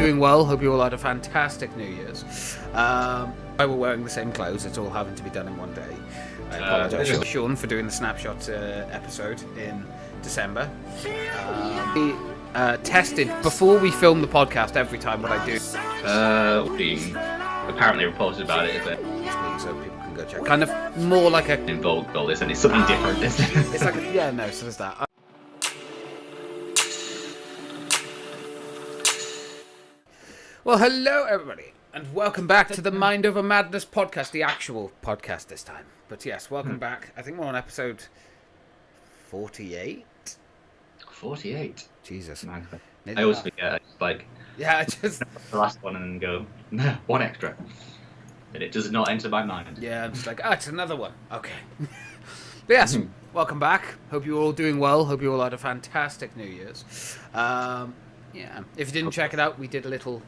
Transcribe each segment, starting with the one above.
doing well. Hope you all had a fantastic New Year's. I were wearing the same clothes. It's all having to be done in one day. I apologise to Sean for doing the snapshot episode in December. We tested before we filmed the podcast every time what I do. Being apparently reported about it, is it? So people can go check. Kind of more like a Involved all this, and it's something different, isn't it? It's like so there's that. Well, hello everybody, and welcome back to the Mind Over Madness podcast, the actual podcast this time. But yes, welcome back. I think we're on episode 48. 48. Jesus, Man. I always forget. I just the last one and then go one extra, and it does not enter my mind. Yeah, I'm just like, it's another one. Okay. But yes, welcome back. Hope you're all doing well. Hope you all had a fantastic New Year's. If you didn't check it out, we did a little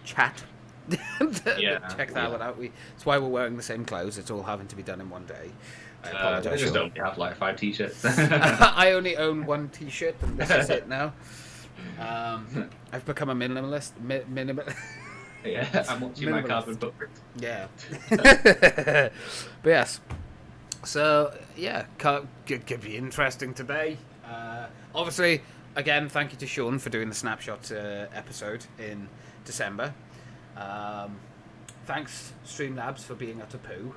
chat. Check that one out. That's why we're wearing the same clothes. It's all having to be done in one day. I apologise. I just don't have like 5 t-shirts. I only own 1 t-shirt, and this is it now. I've become a minimalist. Yeah, I'm watching my carbon footprint. Yeah. But yes. So yeah, could be interesting today. Obviously, again, thank you to Sean for doing the snapshot episode in December. Thanks Streamlabs for being at a poo.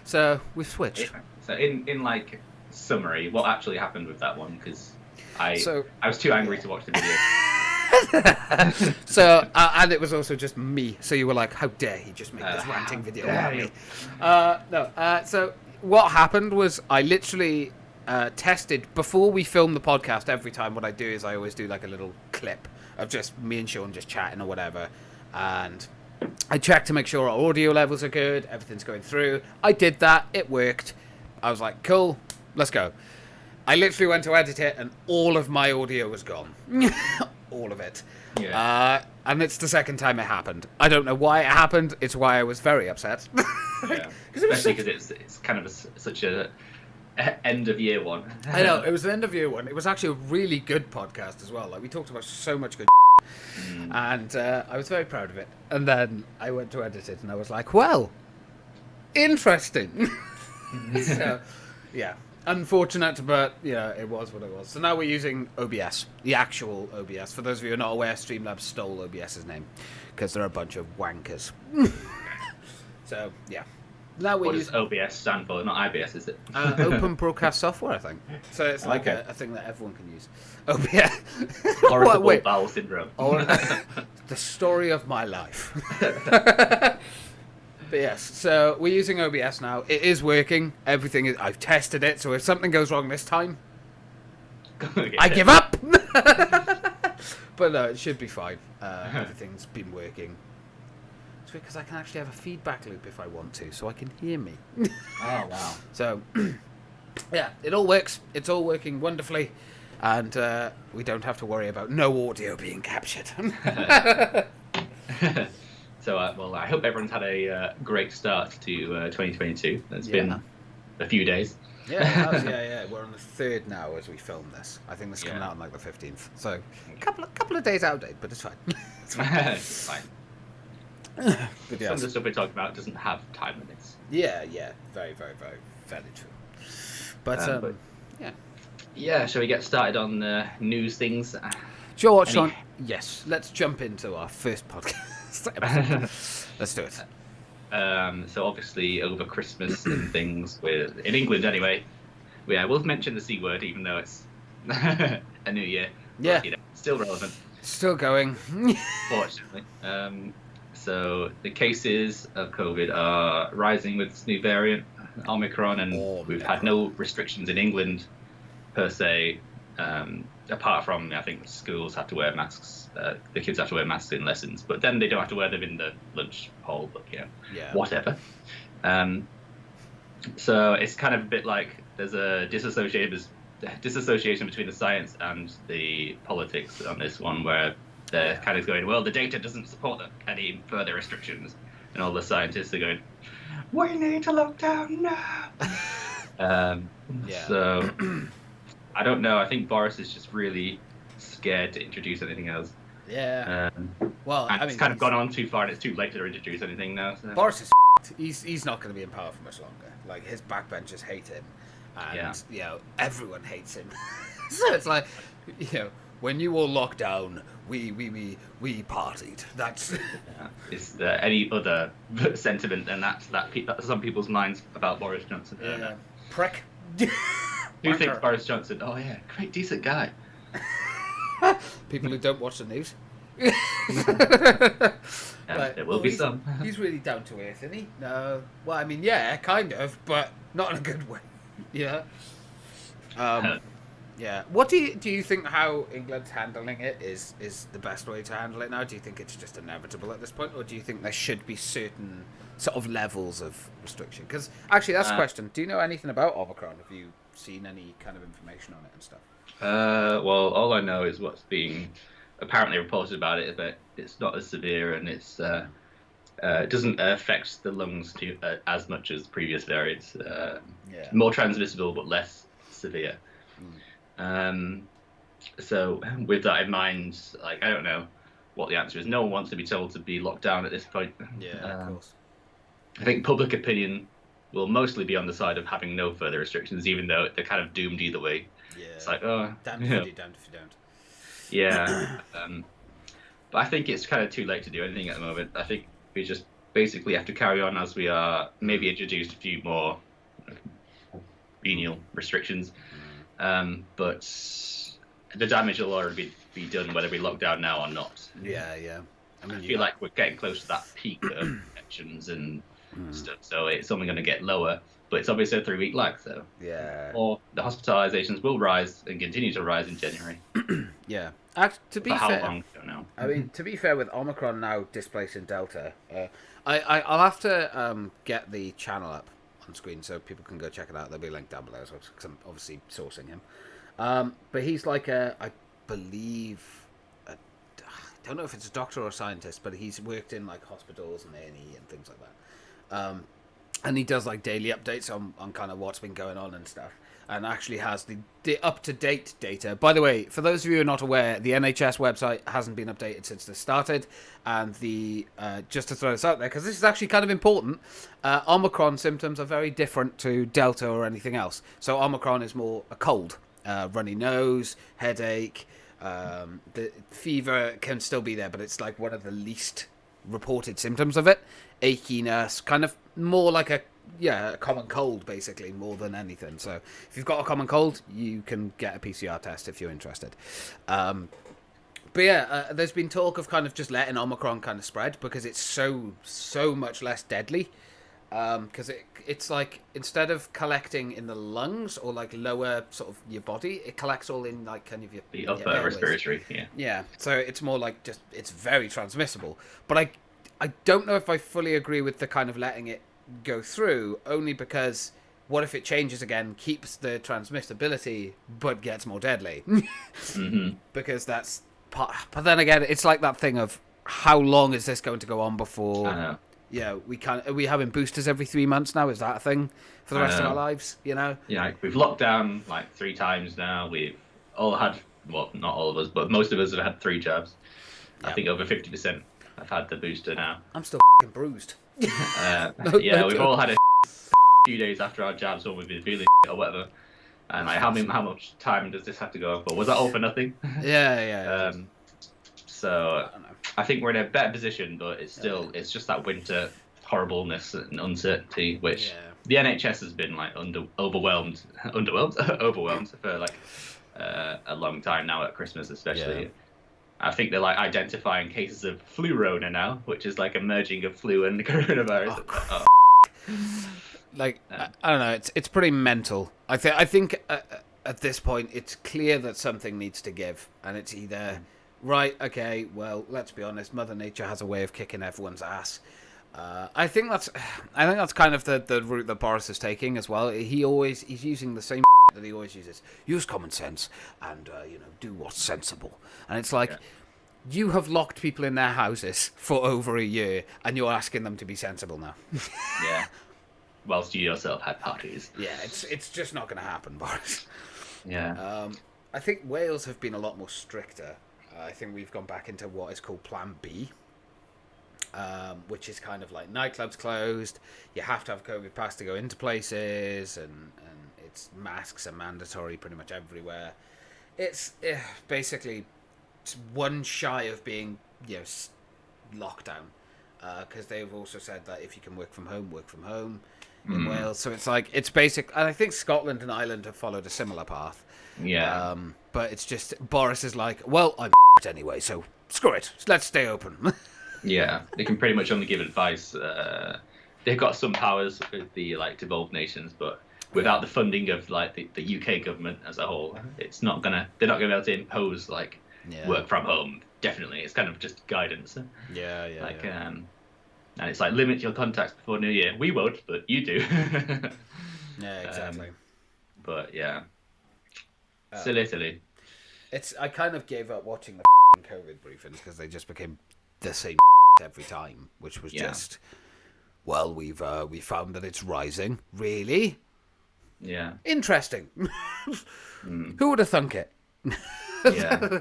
So we've switched. So in like summary, what actually happened with that one? Because I was too angry to watch the video. So and it was also just me. So you were like, "How dare he just make this ranting video about me?" So what happened was I literally tested before we film the podcast. Every time, what I do is I always do like a little clip of just me and Sean just chatting or whatever, and I check to make sure our audio levels are good, everything's going through. I did that, it worked. I was like, cool, let's go. I literally went to edit it and all of my audio was gone. All of it. Yeah. And it's the second time it happened. I don't know why it happened, it's why I was very upset. Yeah. Especially because it's kind of such a end of year one. I know, it was the end of year one. It was actually a really good podcast as well. Like, we talked about so much good and I was very proud of it. And then I went to edit it and I was like, well, interesting. So, yeah. Unfortunate, but it was what it was. So now we're using OBS, the actual OBS. For those of you who are not aware, Streamlabs stole OBS's name because they're a bunch of wankers. So, yeah. Now what does OBS stand for? Not IBS, is it? Open Broadcast Software, I think. So it's like a thing that everyone can use. OBS. Irritable bowel syndrome. The story of my life. But yes, so we're using OBS now. It is working. Everything is. I've tested it, so if something goes wrong this time, I give up. But no, it should be fine. Everything's been working. It's because I can actually have a feedback loop if I want to, so I can hear me. Oh wow! So yeah, it all works. It's all working wonderfully, and we don't have to worry about no audio being captured. So, well, I hope everyone's had a great start to 2022. It's been a few days. Yeah. We're on the 3rd now as we film this. I think this is coming out on like the 15th. So, a couple of days outdated, but it's fine. It's fine. But Some of the stuff we're talking about doesn't have time limits. Yeah. Very, very, very, very true. But yeah. Yeah, shall we get started on news things? George, Sean, yes, let's jump into our first podcast. Let's do it. So obviously over Christmas and things, in England anyway, we'll mention the C word even though it's a new year. Yeah. But, still relevant. Still going. Fortunately. So the cases of COVID are rising with this new variant, Omicron, and we've had no restrictions in England per se. Apart from, I think schools have to wear masks, the kids have to wear masks in lessons, but then they don't have to wear them in the lunch hall, but whatever. So it's kind of a bit like there's a disassociation between the science and the politics on this one, where they're kind of going, well, the data doesn't support any further restrictions, and all the scientists are going, we need to lock down now. So I don't know. I think Boris is just really scared to introduce anything else. Yeah. Well, and I it's mean, kind of gone on too far, and it's too late to introduce anything now. So. Boris is he's not going to be in power for much longer. Like, his backbenchers hate him, and everyone hates him. So it's like, when you all locked down, we partied. That's Is there any other sentiment than that's some people's minds about Boris Johnson? Prick. Who thinks Boris Johnson? Oh yeah, great, decent guy. People who don't watch the news. There will be some. He's really down to earth, isn't he? No. Well, I mean, yeah, kind of, but not in a good way. Yeah. Yeah. What do you think how England's handling it is the best way to handle it now? Do you think it's just inevitable at this point, or do you think there should be certain sort of levels of restriction? Because actually, that's the question. Do you know anything about Omicron? Have you seen any kind of information on it and stuff? Well, all I know is what's being apparently reported about it, but it's not as severe, and it doesn't affect the lungs as much as previous variants. More transmissible, but less severe. So with that in mind, like, I don't know what the answer is. No one wants to be told to be locked down at this point. Yeah, of course. I think public opinion will mostly be on the side of having no further restrictions, even though they're kind of doomed either way. Yeah. It's like, oh, damned if you do, damned if you don't. Yeah. But I think it's kind of too late to do anything at the moment. I think we just basically have to carry on as we are, maybe introduce a few more venial restrictions. But the damage will already be done whether we lock down now or not. Yeah. I mean, I feel like we're getting close to that peak of infections and stuff, so it's only going to get lower. But it's obviously a 3-week lag, so or the hospitalizations will rise and continue to rise in January. Yeah. To be For how fair, long? I don't know. I mean, to be fair, with Omicron now displacing Delta, I'll have to get the channel up on screen so people can go check it out. There'll be a link down below, so because I'm obviously sourcing him. But he's like I believe, I don't know if it's a doctor or a scientist, but he's worked in like hospitals and A&E and things like that. And he does like daily updates on kind of what's been going on and stuff, and actually has the up-to-date data. By the way, for those of you who are not aware, the NHS website hasn't been updated since this started, and just to throw this out there, because this is actually kind of important, Omicron symptoms are very different to Delta or anything else. So Omicron is more a cold, runny nose, headache, the fever can still be there, but it's like one of the least reported symptoms of it. Achiness, kind of more like a common cold, basically, more than anything. So if you've got a common cold, you can get a PCR test if you're interested. But yeah, there's been talk of kind of just letting Omicron kind of spread because it's so much less deadly. Because it's like, instead of collecting in the lungs or like lower sort of your body, it collects all in like kind of the upper respiratory. Yeah. So it's more like just, it's very transmissible. But I don't know if I fully agree with the kind of letting it go through, only because what if it changes again, keeps the transmissibility, but gets more deadly? Because that's part. But then again, it's like that thing of how long is this going to go on before? I know. Yeah, are we having boosters every 3 months now? Is that a thing for the rest of our lives? Yeah, we've locked down like 3 times now. We've all had, well, not all of us, but most of us have had 3 jabs. I think over 50% have had the booster now. I'm still bruised. We've all had a few days after our jabs when we've been feeling or whatever. And like, how much time does this have to go on for? Was that all for nothing? Yeah. So I think we're in a better position, but it's still it's just that winter horribleness and uncertainty, which the NHS has been like overwhelmed for like a long time now at Christmas, especially. Yeah. I think they're like identifying cases of flu-rona now, which is like a merging of flu and coronavirus. Like I don't know, it's pretty mental. I think at this point it's clear that something needs to give, and it's either right, okay, well, let's be honest, Mother Nature has a way of kicking everyone's ass. I think that's kind of the route that Boris is taking as well. He's using the same that he always uses. Use common sense and do what's sensible. And it's like, you have locked people in their houses for over a year, and you're asking them to be sensible now. Yeah. Whilst you yourself had parties. Yeah, it's just not going to happen, Boris. Yeah. I think Wales have been a lot more stricter. I think we've gone back into what is called Plan B, which is kind of like nightclubs closed. You have to have COVID pass to go into places, and it's masks are mandatory pretty much everywhere. It's basically one shy of being lockdown, because they've also said that if you can work from home in Wales. So it's like it's basic, and I think Scotland and Ireland have followed a similar path. Yeah. But it's just Boris is like, well, I'm anyway, so screw it, let's stay open. Yeah, they can pretty much only give advice. They've got some powers with the devolved nations, but without the funding of the UK government as a whole, they're not gonna be able to impose work from home. Definitely, it's kind of just guidance. Yeah. And it's like limit your contacts before New Year. We won't, but you do. Yeah, exactly. But yeah, silly. I kind of gave up watching the COVID briefings because they just became the same every time, which was just, well, we found that it's rising. Really? Yeah. Interesting. Who would have thunk it? Yeah.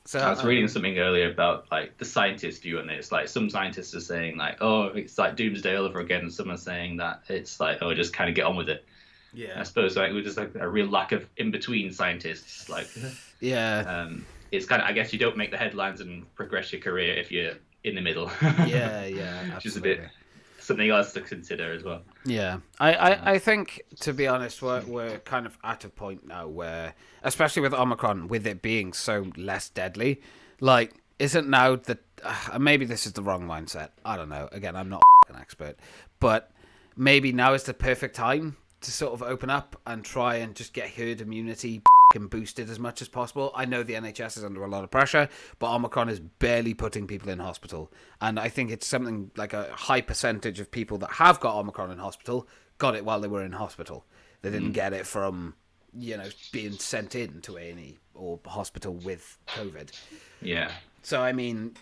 So I was reading something earlier about the scientist view on this. Some scientists are saying oh, it's like doomsday all over again, and some are saying that it's oh, just kind of get on with it. Yeah. I suppose we're just a real lack of in between scientists. Yeah. It's kind of, I guess you don't make the headlines and progress your career if you're in the middle. Yeah, absolutely. Which is a bit something else to consider as well. Yeah, I think, to be honest, we're kind of at a point now where, especially with Omicron, with it being so less deadly, isn't now that maybe this is the wrong mindset. I don't know. Again, I'm not an expert, but maybe now is the perfect time to sort of open up and try and just get herd immunity boosted as much as possible. I know the NHS is under a lot of pressure, but Omicron is barely putting people in hospital, and I think it's something like a high percentage of people that have got Omicron in hospital got it while they were in hospital. They didn't get it from being sent in to A&E or hospital with COVID. Yeah. So I mean,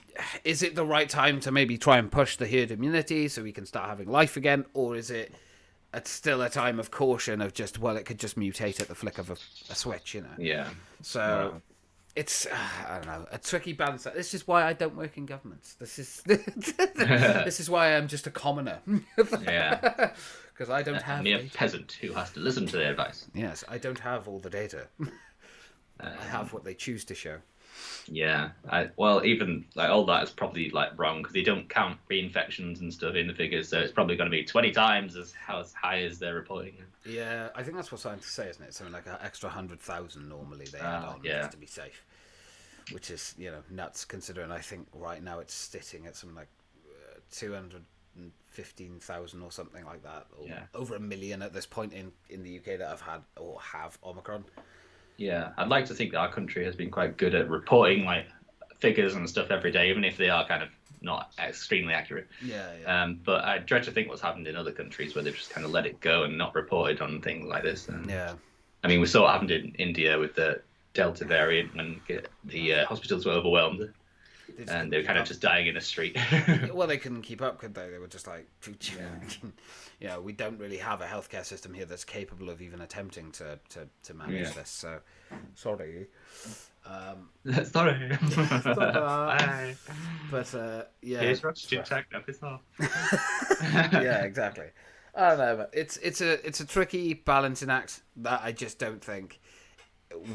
is it the right time to maybe try and push the herd immunity so we can start having life again, or is it's still a time of caution of just, well, it could just mutate at the flick of a switch, Yeah. So it's, I don't know, a tricky balance. This is why I don't work in governments. This is why I'm just a commoner. Yeah. Because I don't have a mere peasant who has to listen to their advice. Yes, I don't have all the data. I have what they choose to show. Yeah, well, even all that is probably wrong, because they don't count reinfections and stuff in the figures, so it's probably going to be 20 times as high as they're reporting. Yeah, I think that's what scientists say, isn't it? Something like an extra 100,000 normally they add on just to be safe, which is nuts, considering I think right now it's sitting at something like 215,000 or something like that, or over 1 million at this point in the UK that have had or have Omicron. Yeah, I'd like to think that our country has been quite good at reporting figures and stuff every day, even if they are kind of not extremely accurate. Yeah. But I dread to think what's happened in other countries where they've just kind of let it go and not reported on things like this. And, I mean, we saw what happened in India with the Delta variant when the hospitals were overwhelmed. And they were kind of just dying in the street. Well, they couldn't keep up, could they? They were just we don't really have a healthcare system here that's capable of even attempting to manage this. So, sorry. Sorry. But here's oxygen tank. Piss off. Yeah, exactly. I don't know, but it's a tricky balancing act that I just don't think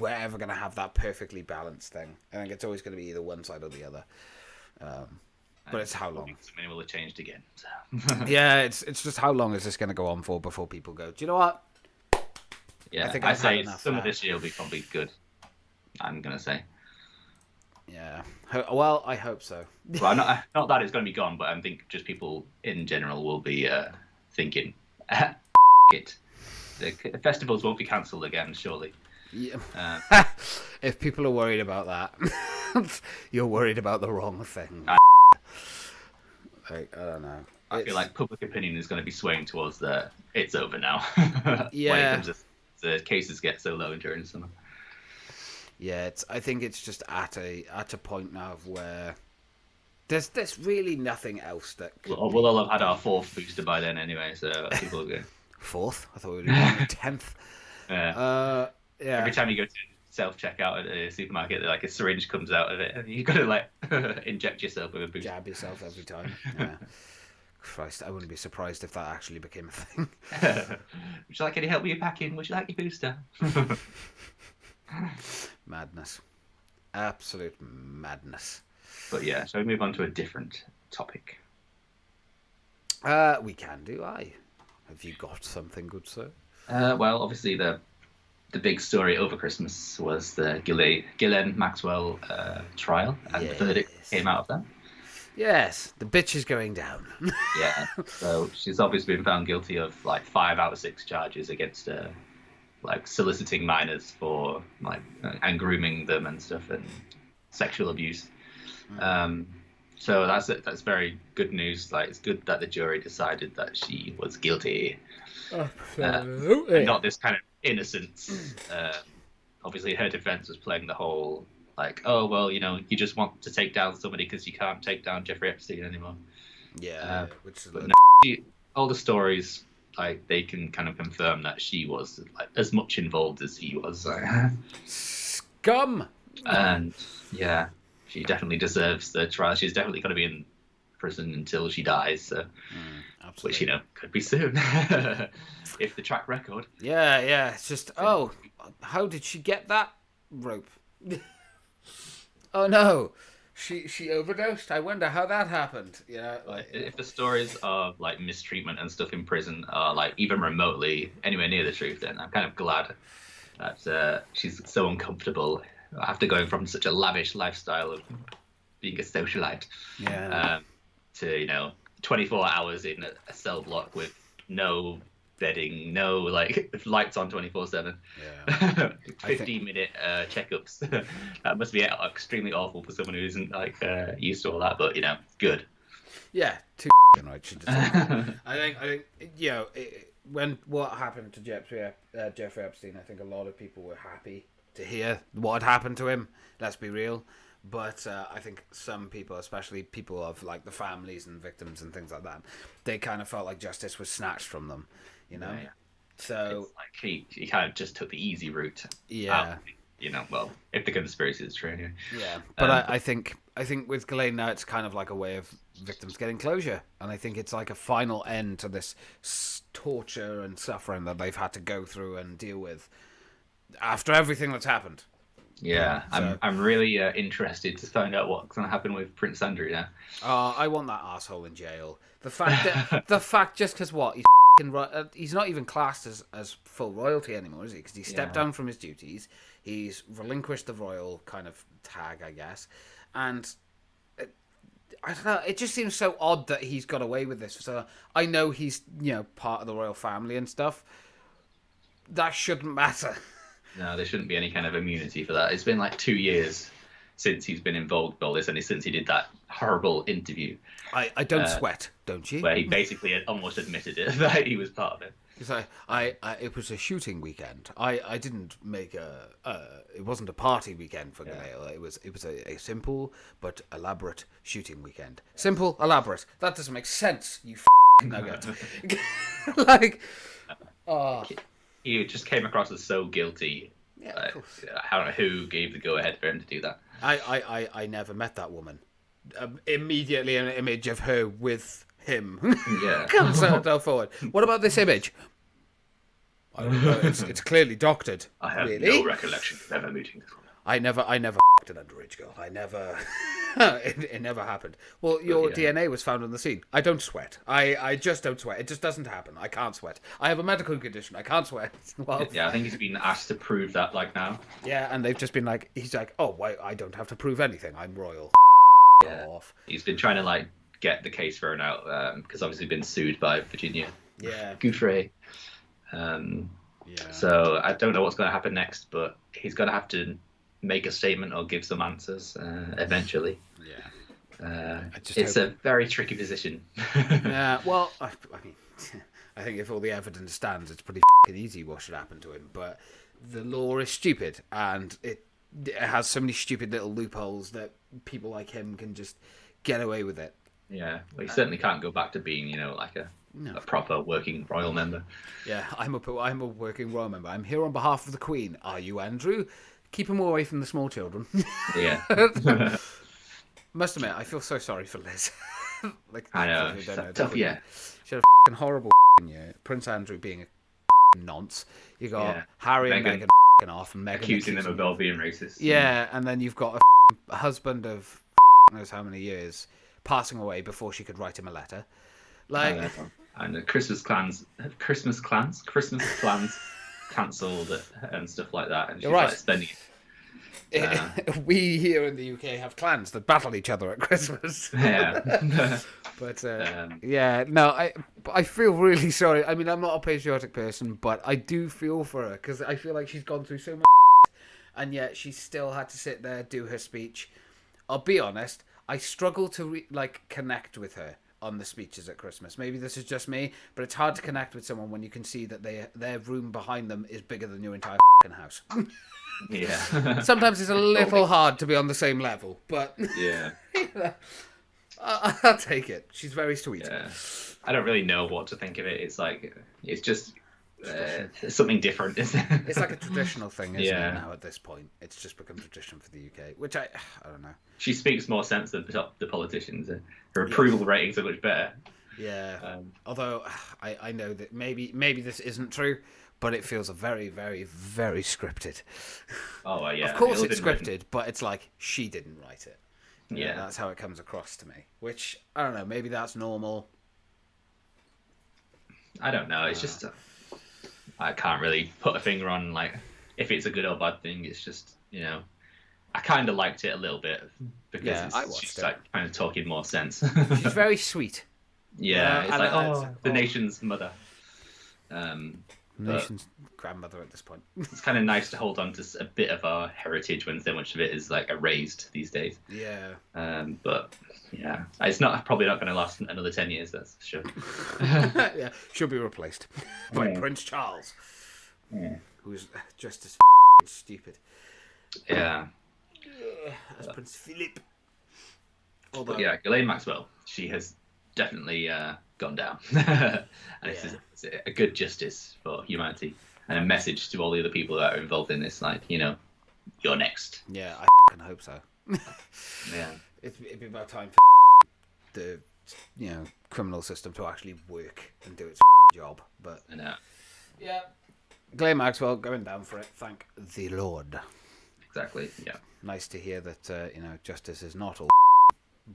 we're ever going to have that perfectly balanced thing. I think it's always going to be either one side or the other. But it's how long. Something will have changed again. So. Yeah, it's just how long is this going to go on for before people go, do you know what? Yeah, I think I say some of this year will be probably good. I'm going to say. Yeah. Well, I hope so. Well, not that it's going to be gone, but I think just people in general will be thinking, it. The festivals won't be cancelled again, surely. Yeah. If people are worried about that, you're worried about the wrong thing. I don't know. I feel like public opinion is going to be swaying towards it's over now. Yeah. When the cases get so low during the summer. Yeah, I think it's just at a point now where there's really nothing else that. We'll all have had our 4th booster by then anyway, so people will go. 4th? I thought we were on the 10th. Yeah. Yeah. Every time you go self-checkout at a supermarket, like a syringe comes out of it, and you got to like inject yourself with a booster. Jab yourself every time. Yeah. Christ, I wouldn't be surprised if that actually became a thing. Would you like any help with your packing? Would you like your booster? Madness. Absolute madness. But yeah, shall we move on to a different topic? We can do. Have you got something good, sir? Well, obviously the big story over Christmas was the Ghislaine Maxwell trial, and the verdict came out of that. Yes, the bitch is going down. Yeah, so she's obviously been found guilty of like 5 out of 6 charges against her, like soliciting minors for like and grooming them and stuff, and sexual abuse. So that's very good news. Like, it's good that the jury decided that she was guilty, and not this kind of innocence. Obviously, her defense was playing the whole like, oh well, you know, you just want to take down somebody because you can't take down Jeffrey Epstein anymore. Yeah, but no, all the stories, like, they can kind of confirm that she was like as much involved as he was. Scum. And yeah, she definitely deserves the trial. She's definitely going to be in prison until she dies. So, which, you know, could be soon if the track record. Yeah. It's just, oh, how did she get that rope? Oh no, she overdosed. I wonder how that happened. Yeah, like, if the stories of like mistreatment and stuff in prison are like even remotely anywhere near the truth, then I'm kind of glad that she's so uncomfortable after going from such a lavish lifestyle of being a socialite, to, you know, 24 hours in a cell block with no bedding, no like lights on 24/7. 15-minute checkups. That must be extremely awful for someone who isn't like used to all that. But, you know, good. Yeah, too right. She does. I think you know, when what happened to Jeffrey Epstein, I think a lot of people were happy to hear what had happened to him. Let's be real. But I think some people, especially people of like the families and victims and things like that, they kind of felt like justice was snatched from them, you know. Yeah. So it's like he kind of just took the easy route. Yeah. You know, well, if the conspiracy is true, anyway. Yeah, but I think with Ghislaine now, it's kind of like a way of victims getting closure, and I think it's like a final end to this torture and suffering that they've had to go through and deal with after everything that's happened. Yeah, I'm really interested to find out what's going to happen with Prince Andrew now. I want that asshole in jail. The fact just because what he's not even classed as full royalty anymore, is he? Because he stepped down from his duties. He's relinquished the royal kind of tag, I guess, and I don't know. It just seems so odd that he's got away with this. So I know he's, you know, part of the royal family and stuff. That shouldn't matter. No, there shouldn't be any kind of immunity for that. It's been like 2 years since he's been involved with all this, and since he did that horrible interview. I don't sweat, don't you? Where he basically almost admitted it, that he was part of it. So it was a shooting weekend. I didn't make it wasn't a party weekend for Galeo. It was a simple but elaborate shooting weekend. Simple, elaborate. That doesn't make sense, you nugget. Like, he just came across as so guilty. Yeah, of course. I don't know who gave the go-ahead for him to do that. I never met that woman. Immediately an image of her with him comes forward. What about this image? I don't know. It's clearly doctored. I have no recollection of ever meeting this woman. I never an underage girl. I never. It never happened. Well, your DNA was found on the scene. I don't sweat. I just don't sweat. It just doesn't happen. I can't sweat. I have a medical condition. I can't sweat. Well, yeah, I think he's been asked to prove that, like, now. Yeah, and they've just been like, he's like, oh, wait, I don't have to prove anything. I'm royal. Off. He's been trying to, like, get the case thrown out because obviously been sued by Virginia. Yeah. Gouffre. So I don't know what's going to happen next, but he's going to have to make a statement or give some answers eventually. It's a very tricky position. Yeah, well, I mean, I think if all the evidence stands, it's pretty easy what should happen to him. But the law is stupid, and it has so many stupid little loopholes that people like him can just get away with it. Yeah, well, he certainly can't go back to being, you know, like a proper working royal member. Yeah, I'm a working royal member. I'm here on behalf of the Queen. Are you, Andrew? Keep them away from the small children. Yeah. Must admit, I feel so sorry for Liz. Like, I know. who She's don't know, tough, yeah. She had a horrible year. Prince Andrew being a nonce. You got Harry and Meghan off, and Meghan accusing them of all being racist. Yeah, and then you've got a husband of knows how many years passing away before she could write him a letter. Like, and the Christmas plans cancelled and stuff like that, and she's like spending. We here in the UK have clans that battle each other at Christmas. Yeah. But I feel really sorry. I mean, I'm not a patriotic person, but I do feel for her because I feel like she's gone through so much, and yet she still had to sit there, do her speech. I'll be honest, I struggle to connect with her on the speeches at Christmas. Maybe this is just me, but it's hard to connect with someone when you can see that their room behind them is bigger than your entire house. Yeah. Sometimes it's a little hard to be on the same level, but yeah. I'll take it. She's very sweet. Yeah. I don't really know what to think of it. It's just something different, isn't it? It's like a traditional thing, isn't it, now at this point? It's just become tradition for the UK, which I don't know. She speaks more sense than the politicians. Her approval ratings are much better. Yeah. Although I know that maybe this isn't true, but it feels very, very, very scripted. Oh, yeah. Of course it's scripted, but it's like she didn't write it. Yeah. That's how it comes across to me. Which, I don't know, maybe that's normal. I don't know. It's just... I can't really put a finger on, if it's a good or bad thing. It's just, I kind of liked it a little bit because she's kind of talking more sense. She's very sweet. Yeah, it's the nation's mother. Nation's grandmother at this point. It's kind of nice to hold on to a bit of our heritage when so much of it is erased these days. Yeah. But yeah, it's probably not going to last another 10 years. That's for sure. Yeah, she'll be replaced by Prince Charles, who's just as stupid. Yeah. As Prince Philip. But yeah, Ghislaine Maxwell, she has definitely gone down. And it's a good justice for humanity and a message to all the other people that are involved in this, you're next. Yeah, I hope so. Yeah. It'd be about time for the criminal system to actually work and do its job. But I know. Yeah. Ghislaine Maxwell going down for it, thank the Lord. Exactly, yeah. Nice to hear that justice is not all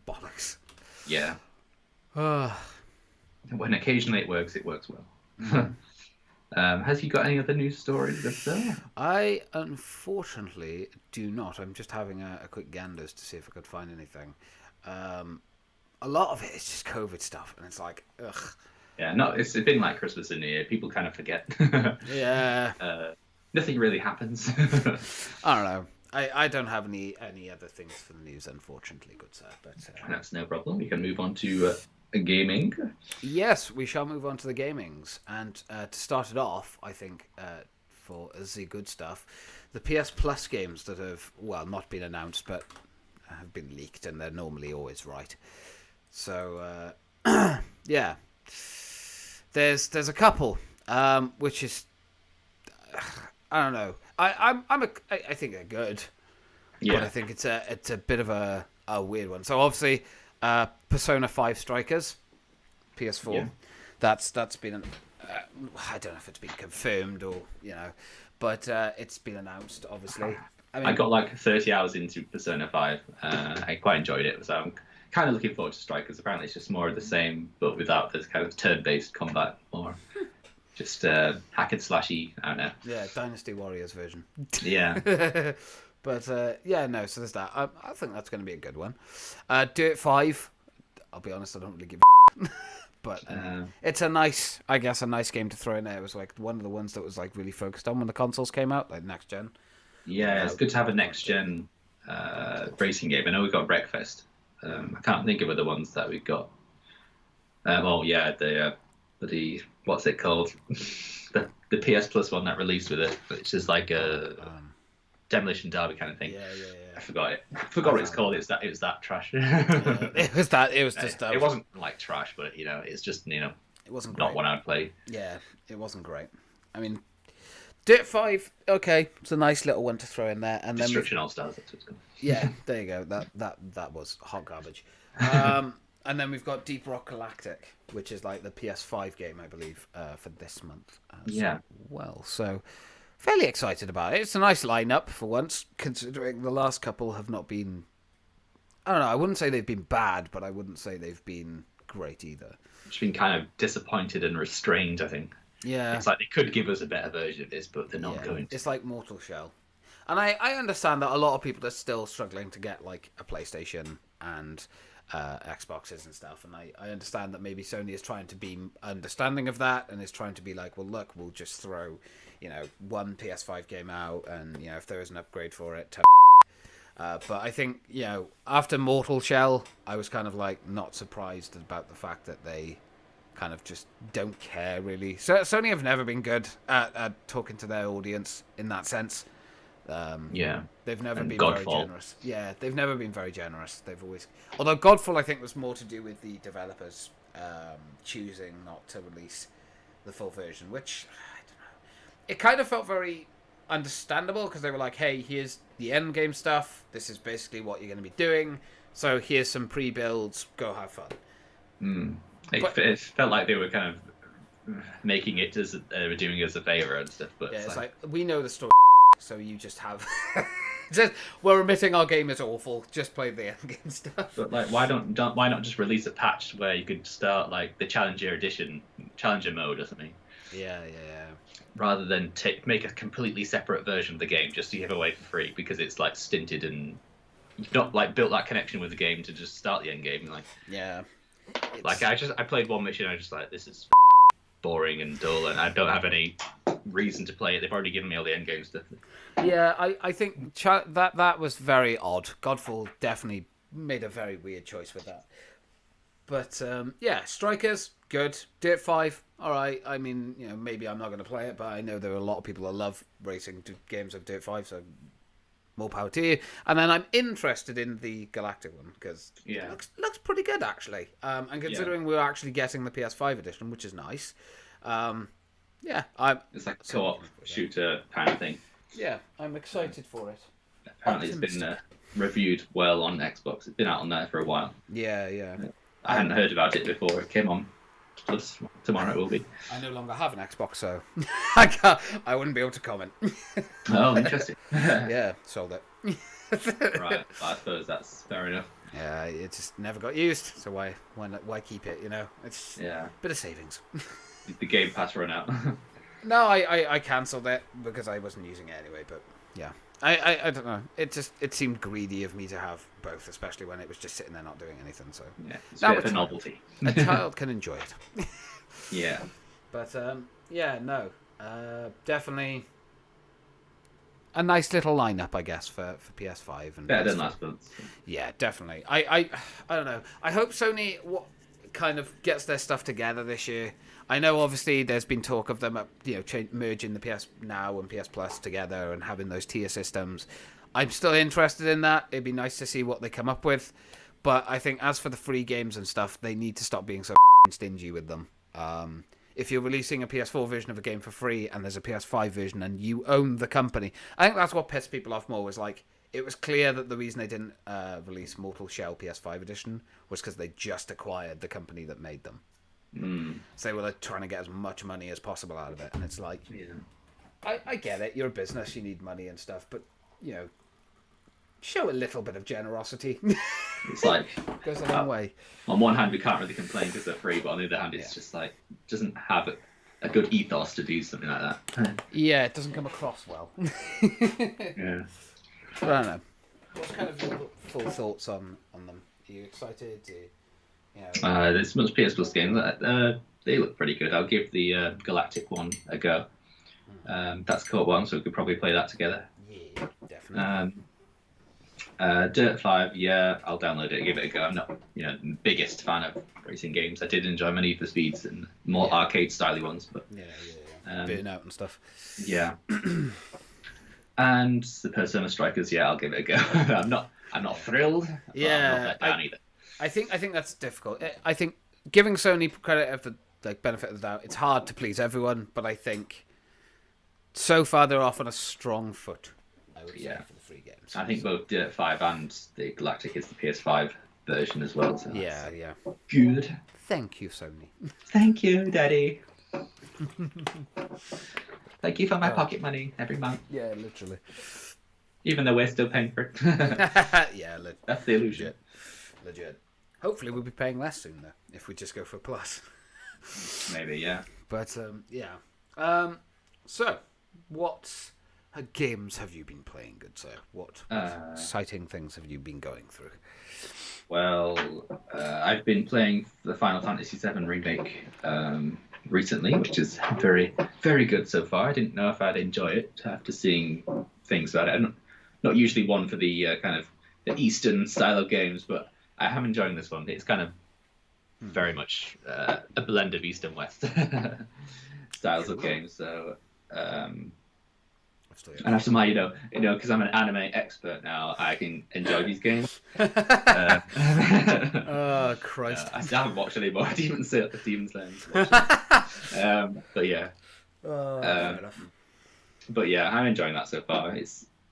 bollocks. Yeah. When occasionally it works well. Has you got any other news stories? I unfortunately do not. I'm just having a quick ganders to see if I could find anything. A lot of it is just COVID stuff, and it's like, ugh. Yeah, no, it's been like Christmas and New Year. People kind of forget. Yeah. Nothing really happens. I don't know. I don't have any other things for the news, unfortunately, good sir. But that's no problem. We can move on to gaming. Yes, we shall move on to the gamings. And to start it off, I think, for the good stuff, the PS Plus games that have, not been announced, but have been leaked, and they're normally always right. So, yeah. There's a couple, which is... I don't know. I think they're good, but I think it's a bit of a weird one. So obviously, Persona 5 Strikers, PS4. Yeah. That's been I don't know if it's been confirmed or but it's been announced. Obviously, I got 30 hours into Persona 5. I quite enjoyed it, so I'm kind of looking forward to Strikers. Apparently, it's just more of the same, but without this kind of turn-based combat, more. Just hack and slashy, I don't know. Yeah, Dynasty Warriors version. Yeah. But, so there's that. I think that's going to be a good one. Dirt 5, I'll be honest, I don't really give a but it's a nice game to throw in there. It was one of the ones that was really focused on when the consoles came out, next gen. Yeah, it's good to have a next gen racing game. I know we've got Wreckfest. I can't think of other ones that we've got. The what's it called? the PS Plus one that released with it, which is like a Demolition Derby kind of thing. Yeah. I forgot it. I forgot what it's called. It was that trash. It was that. It was just. It wasn't trash, but it's just it wasn't not great. one I'd play. Yeah, it wasn't great. I mean, Dirt 5, okay, it's a nice little one to throw in there, and then Destruction All Stars. That's what it's called. yeah, there you go. That was hot garbage. And then we've got Deep Rock Galactic, which is like the PS5 game, I believe, for this month. Yeah. Well, so fairly excited about it. It's a nice lineup for once, considering the last couple have not been. I don't know. I wouldn't say they've been bad, but I wouldn't say they've been great either. It's been kind of disappointed and restrained, I think. Yeah. It's like they could give us a better version of this, but they're not going to. It's like Mortal Shell. And I understand that a lot of people are still struggling to get like a PlayStation and Xboxes and stuff. And I understand that maybe Sony is trying to be understanding of that and is trying to be like, well, look, we'll just throw, one PS5 game out and, if there is an upgrade for it, but I think, after Mortal Shell, I was kind of like not surprised about the fact that they kind of just don't care really. So Sony have never been good at talking to their audience in that sense. They've never been very generous. Yeah, they've never been very generous. They've always, although Godfall I think was more to do with the developers choosing not to release the full version, which I don't know. It kind of felt very understandable because they were like, hey, here's the end game stuff. This is basically what you're going to be doing. So here's some pre-builds. Go have fun. It felt like they were kind of making it as they were doing it as a favor and stuff. But yeah, it's like we know the story, so you just have. We're admitting our game is awful. Just play the end game stuff. But like, why not just release a patch where you could start like the Challenger mode or something? Yeah. Rather than make a completely separate version of the game just to give away for free because it's like stinted and you've not like built that connection with the game to just start the end game. Like like I played one mission and I just like this is boring and dull and I don't have any reason to play it. They've already given me all the end game stuff. Yeah, I think that was very odd. Godfall definitely made a very weird choice with that. But Strikers, good. Dirt 5, all right. I mean, maybe I'm not going to play it, but I know there are a lot of people that love racing games of Dirt 5, so more power to you. And then I'm interested in the Galactic one because it looks pretty good actually. And considering we're actually getting the PS5 edition, which is nice. It's like a co-op shooter kind of thing. Yeah, I'm excited for it. Apparently, it's been reviewed well on Xbox. It's been out on there for a while. Yeah. I hadn't heard about it before it came on. Plus, tomorrow it will be. I no longer have an Xbox, so I wouldn't be able to comment. Oh, interesting. Yeah, sold it. Right, I suppose that's fair enough. Yeah, it just never got used, so why keep it? It's a bit of savings. Did the Game Pass run out? No, I cancelled it because I wasn't using it anyway. But yeah, I don't know. It seemed greedy of me to have both, especially when it was just sitting there not doing anything. So yeah, it's a bit of a novelty. A child can enjoy it. Yeah. But definitely a nice little lineup, I guess, for PS5 and better than last month. Yeah, definitely. I don't know. I hope Sony kind of gets their stuff together this year. I know, obviously, there's been talk of them, merging the PS Now and PS Plus together and having those tier systems. I'm still interested in that. It'd be nice to see what they come up with. But I think as for the free games and stuff, they need to stop being so stingy with them. If you're releasing a PS4 version of a game for free and there's a PS5 version and you own the company, I think that's what pissed people off more. Was like, it was clear that the reason they didn't release Mortal Shell PS5 edition was because they just acquired the company that made them. So they were trying to get as much money as possible out of it, and it's like, I get it. You're a business, you need money and stuff, but show a little bit of generosity. It's like goes a long way. On one hand, we can't really complain because they're free, but on the other hand, it's just like doesn't have a good ethos to do something like that. Yeah, it doesn't come across well. Yeah. I don't know. What's kind of your full thoughts on them? Are you excited? This month's PS Plus game, they look pretty good. I'll give the Galactic one a go. That's co-op one, so we could probably play that together. Yeah, definitely. Dirt 5, I'll download it and give it a go. I'm not, the biggest fan of racing games. I did enjoy many for Speeds and more arcade-style ones, but Burnout and stuff. Yeah. And the Persona Strikers, I'll give it a go. I'm not thrilled. But I'm not let down either. I think that's difficult. I think giving Sony credit of the benefit of the doubt, it's hard to please everyone, but I think so far they're off on a strong foot, I would say, for the free games. I think both Dirt 5 and the Galactic is the PS5 version as well. So Yeah. good. Thank you, Sony. Thank you, Daddy. Thank you for my pocket money every month. Yeah, literally. Even though we're still paying for it. Yeah, that's the illusion. Legit. Hopefully we'll be paying less soon, though, if we just go for Plus. Maybe, yeah. But, yeah. So, what games have you been playing, good sir? What exciting things have you been going through? Well, I've been playing the Final Fantasy VII Remake recently, which is very, very good so far. I didn't know if I'd enjoy it after seeing things about it. I'm not usually one for the kind of the Eastern style of games, but I am enjoying this one. It's kind of very much a blend of East and West styles of games. So, and after my, because I'm an anime expert now, I can enjoy these games. Oh, Christ! I haven't watched any more Demon Slayer. But yeah. Fair enough. But yeah, I'm enjoying that so far. It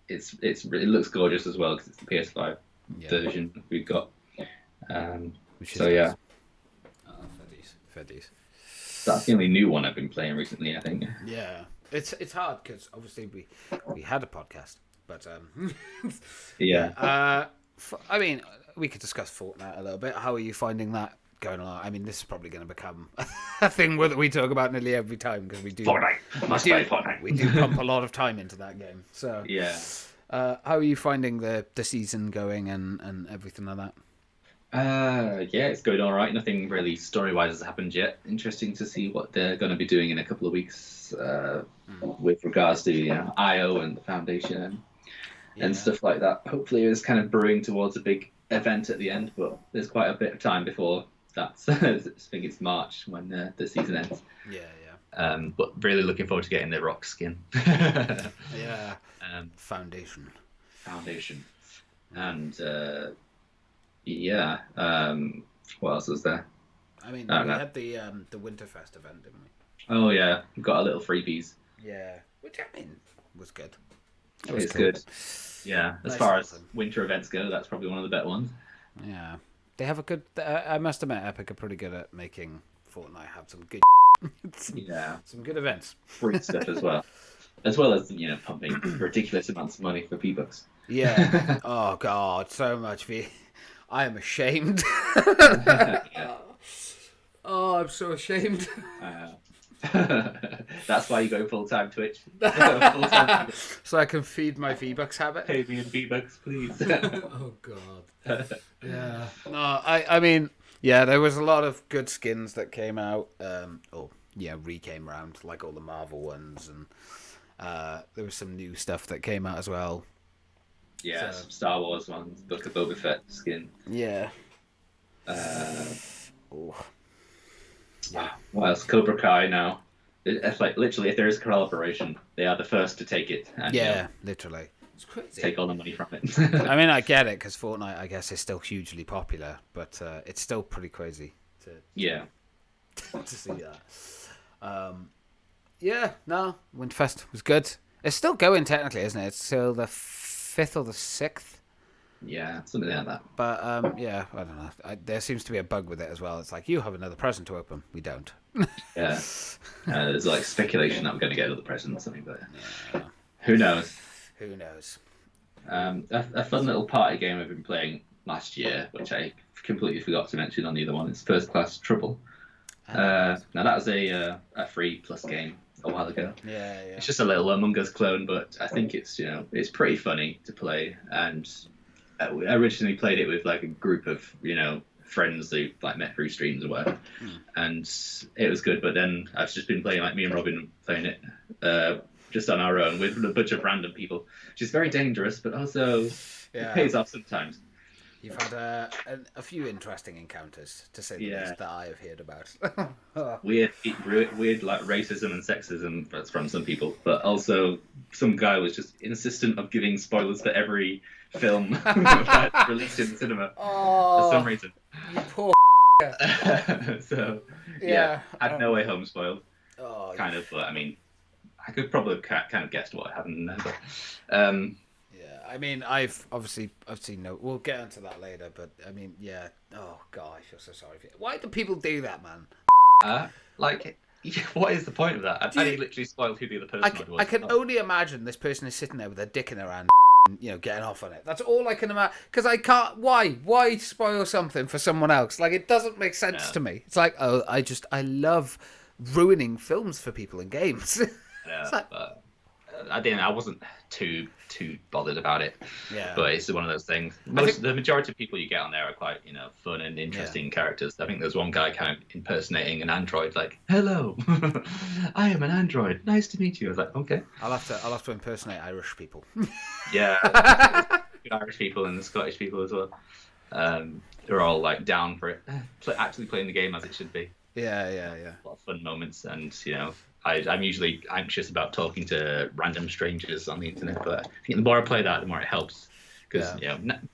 looks gorgeous as well because it's the PS5 version we've got. So yeah. Fair dues. That's the only new one I've been playing recently, I think. Yeah, it's hard because obviously we had a podcast, but yeah. I mean, we could discuss Fortnite a little bit. How are you finding that going along? I mean, this is probably going to become a thing that we talk about nearly every time because we do. Fortnite. We do pump a lot of time into that game. So yeah. How are you finding the season going and everything like that? Yeah, it's going all right. Nothing really story-wise has happened yet. Interesting to see what they're going to be doing in a couple of weeks with regards to IO and the Foundation and stuff like that. Hopefully, it's kind of brewing towards a big event at the end, but there's quite a bit of time before that. I think it's March when the season ends. Yeah. But really looking forward to getting the rock skin. Yeah. Foundation. And what else was there? I mean, we had the Winterfest event, didn't we? Oh yeah, we got a little freebies. Yeah, which I mean was good. It's good. Yeah, as far as winter events go, that's probably one of the better ones. Yeah, they have a good. I must admit, Epic are pretty good at making Fortnite have some good. Some good events. Free stuff as well as pumping ridiculous amounts of money for V-Bucks. Yeah. Oh God, so much for. I am ashamed. Oh, I'm so ashamed. That's why you go full-time Twitch. So I can feed my V-Bucks habit. Pay me in V-Bucks, please. Oh God. Yeah. No, I mean, yeah, there was a lot of good skins that came out. Came around, like all the Marvel ones, and there was some new stuff that came out as well. Yeah, some Star Wars ones, Book of Boba Fett skin. Yeah. What else? Cobra Kai now. It's like literally, if there is a collaboration, they are the first to take it. And, literally. It's crazy. Take all the money from it. I mean, I get it because Fortnite, I guess, is still hugely popular, but it's still pretty crazy to see that. Winterfest was good. It's still going technically, isn't it? It's still the 5th or the 6th. Yeah, something like that. But I don't know. There seems to be a bug with it as well. It's like, you have another present to open. We don't. Yeah. There's like speculation that I'm going to get another present or something, but who knows? Who knows? A fun little party game I've been playing last year, which I completely forgot to mention on the other one. It's First Class Trouble. Now that was a free plus game a while ago. Yeah. It's just a little Among Us clone, but I think it's it's pretty funny to play. And I originally played it with like a group of friends who like met through streams or whatever, and it was good. But then I've just been playing, like, me and Robin playing it just on our own with a bunch of random people, which is very dangerous, but also it pays off sometimes. You've had a few interesting encounters, to say the least, that I have heard about. weird like racism and sexism that's from some people, but also some guy was just insistent of giving spoilers for every film that's released in the cinema for some reason. You poor. So had No Way Home spoiled, kind of, but I mean, I could probably kind of guessed what happened there, but yeah, I mean, I've seen no. We'll get into that later, but I mean, yeah. Oh god, I feel so sorry for you. Why do people do that, man? like, what is the point of that? I literally spoiled who the other person was. I can only imagine this person is sitting there with their dick in their hand, getting off on it. That's all I can imagine. Because I can't. Why spoil something for someone else? Like, it doesn't make sense to me. It's like, oh, I love ruining films for people in games. Yeah, but I wasn't too bothered about it. Yeah. But it's one of those things. The majority of people you get on there are quite, fun and interesting characters. I think there's one guy kind of impersonating an android, like, "Hello, I am an android. Nice to meet you." I was like, okay. I'll have to impersonate Irish people. Yeah, good Irish people and the Scottish people as well. They're all like down for it. Actually playing the game as it should be. Yeah. A lot of fun moments, and I'm usually anxious about talking to random strangers on the internet, but I think the more I play that, the more it helps, because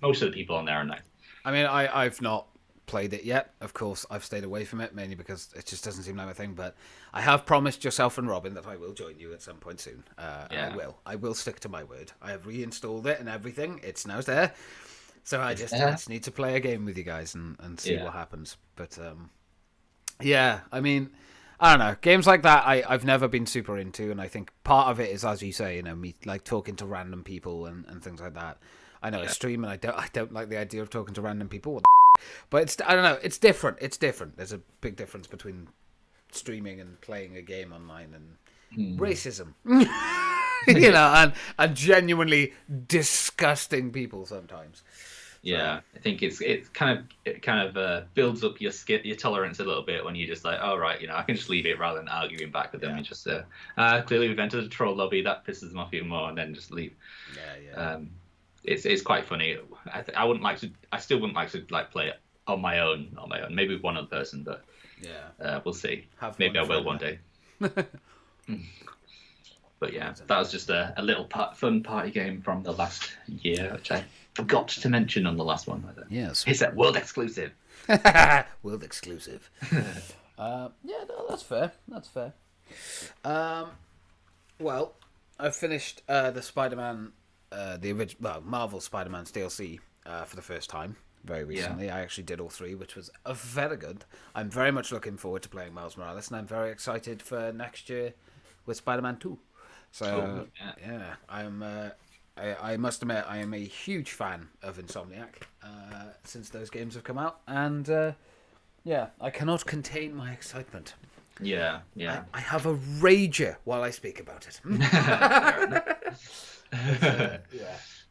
most of the people on there are nice. I mean, I've not played it yet. Of course, I've stayed away from it mainly because it just doesn't seem like my thing. But I have promised yourself and Robin that I will join you at some point soon. I will stick to my word. I have reinstalled it and everything. It's now there. So I just need to play a game with you guys and see what happens. But yeah, I mean, I don't know. Games like that, I've never been super into, and I think part of it is, as you say, me like talking to random people and things like that. I know I stream, and I don't like the idea of talking to random people. But I don't know. It's different. There's a big difference between streaming and playing a game online and racism. and genuinely disgusting people sometimes. Yeah, I think it kind of builds up your tolerance a little bit when you're just like, oh right, I can just leave it rather than arguing back with them. You just clearly we've entered a troll lobby, that pisses them off even more, and then just leave. Yeah. It's quite funny. I still wouldn't like to like play it on my own. Maybe with one other person, but we'll see. Maybe I will one day. But yeah, that was just a little fun party game from the last year, which I forgot to mention on the last one. Yes. It's a world exclusive. World exclusive. No, that's fair. Well, I finished the Spider-Man, the original Marvel Spider-Man's DLC for the first time very recently. I actually did all three, which was very good. I'm very much looking forward to playing Miles Morales, and I'm very excited for next year with Spider-Man 2. So I must admit I am a huge fan of Insomniac since those games have come out, and I cannot contain my excitement. Yeah. I have a rager while I speak about it.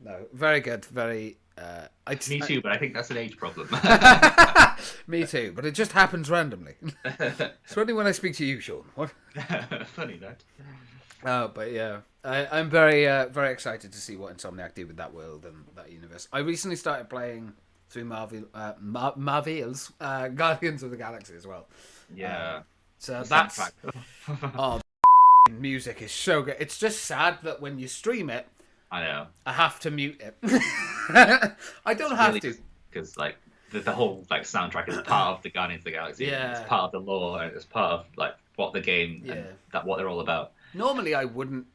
No, very good, very. Me too, but I think that's an age problem. Me too, but it just happens randomly. It's only when I speak to you, Sean. What? Funny that. But yeah, I'm very very excited to see what Insomniac do with that world and that universe. I recently started playing through Marvel's Guardians of the Galaxy as well. Yeah. So that's music is so good. It's just sad that when you stream it, I know I have to mute it. I don't have to, because like the whole like soundtrack is part of the Guardians of the Galaxy. Yeah. It's part of the lore, and it's part of like what the game and what they're all about. Normally I wouldn't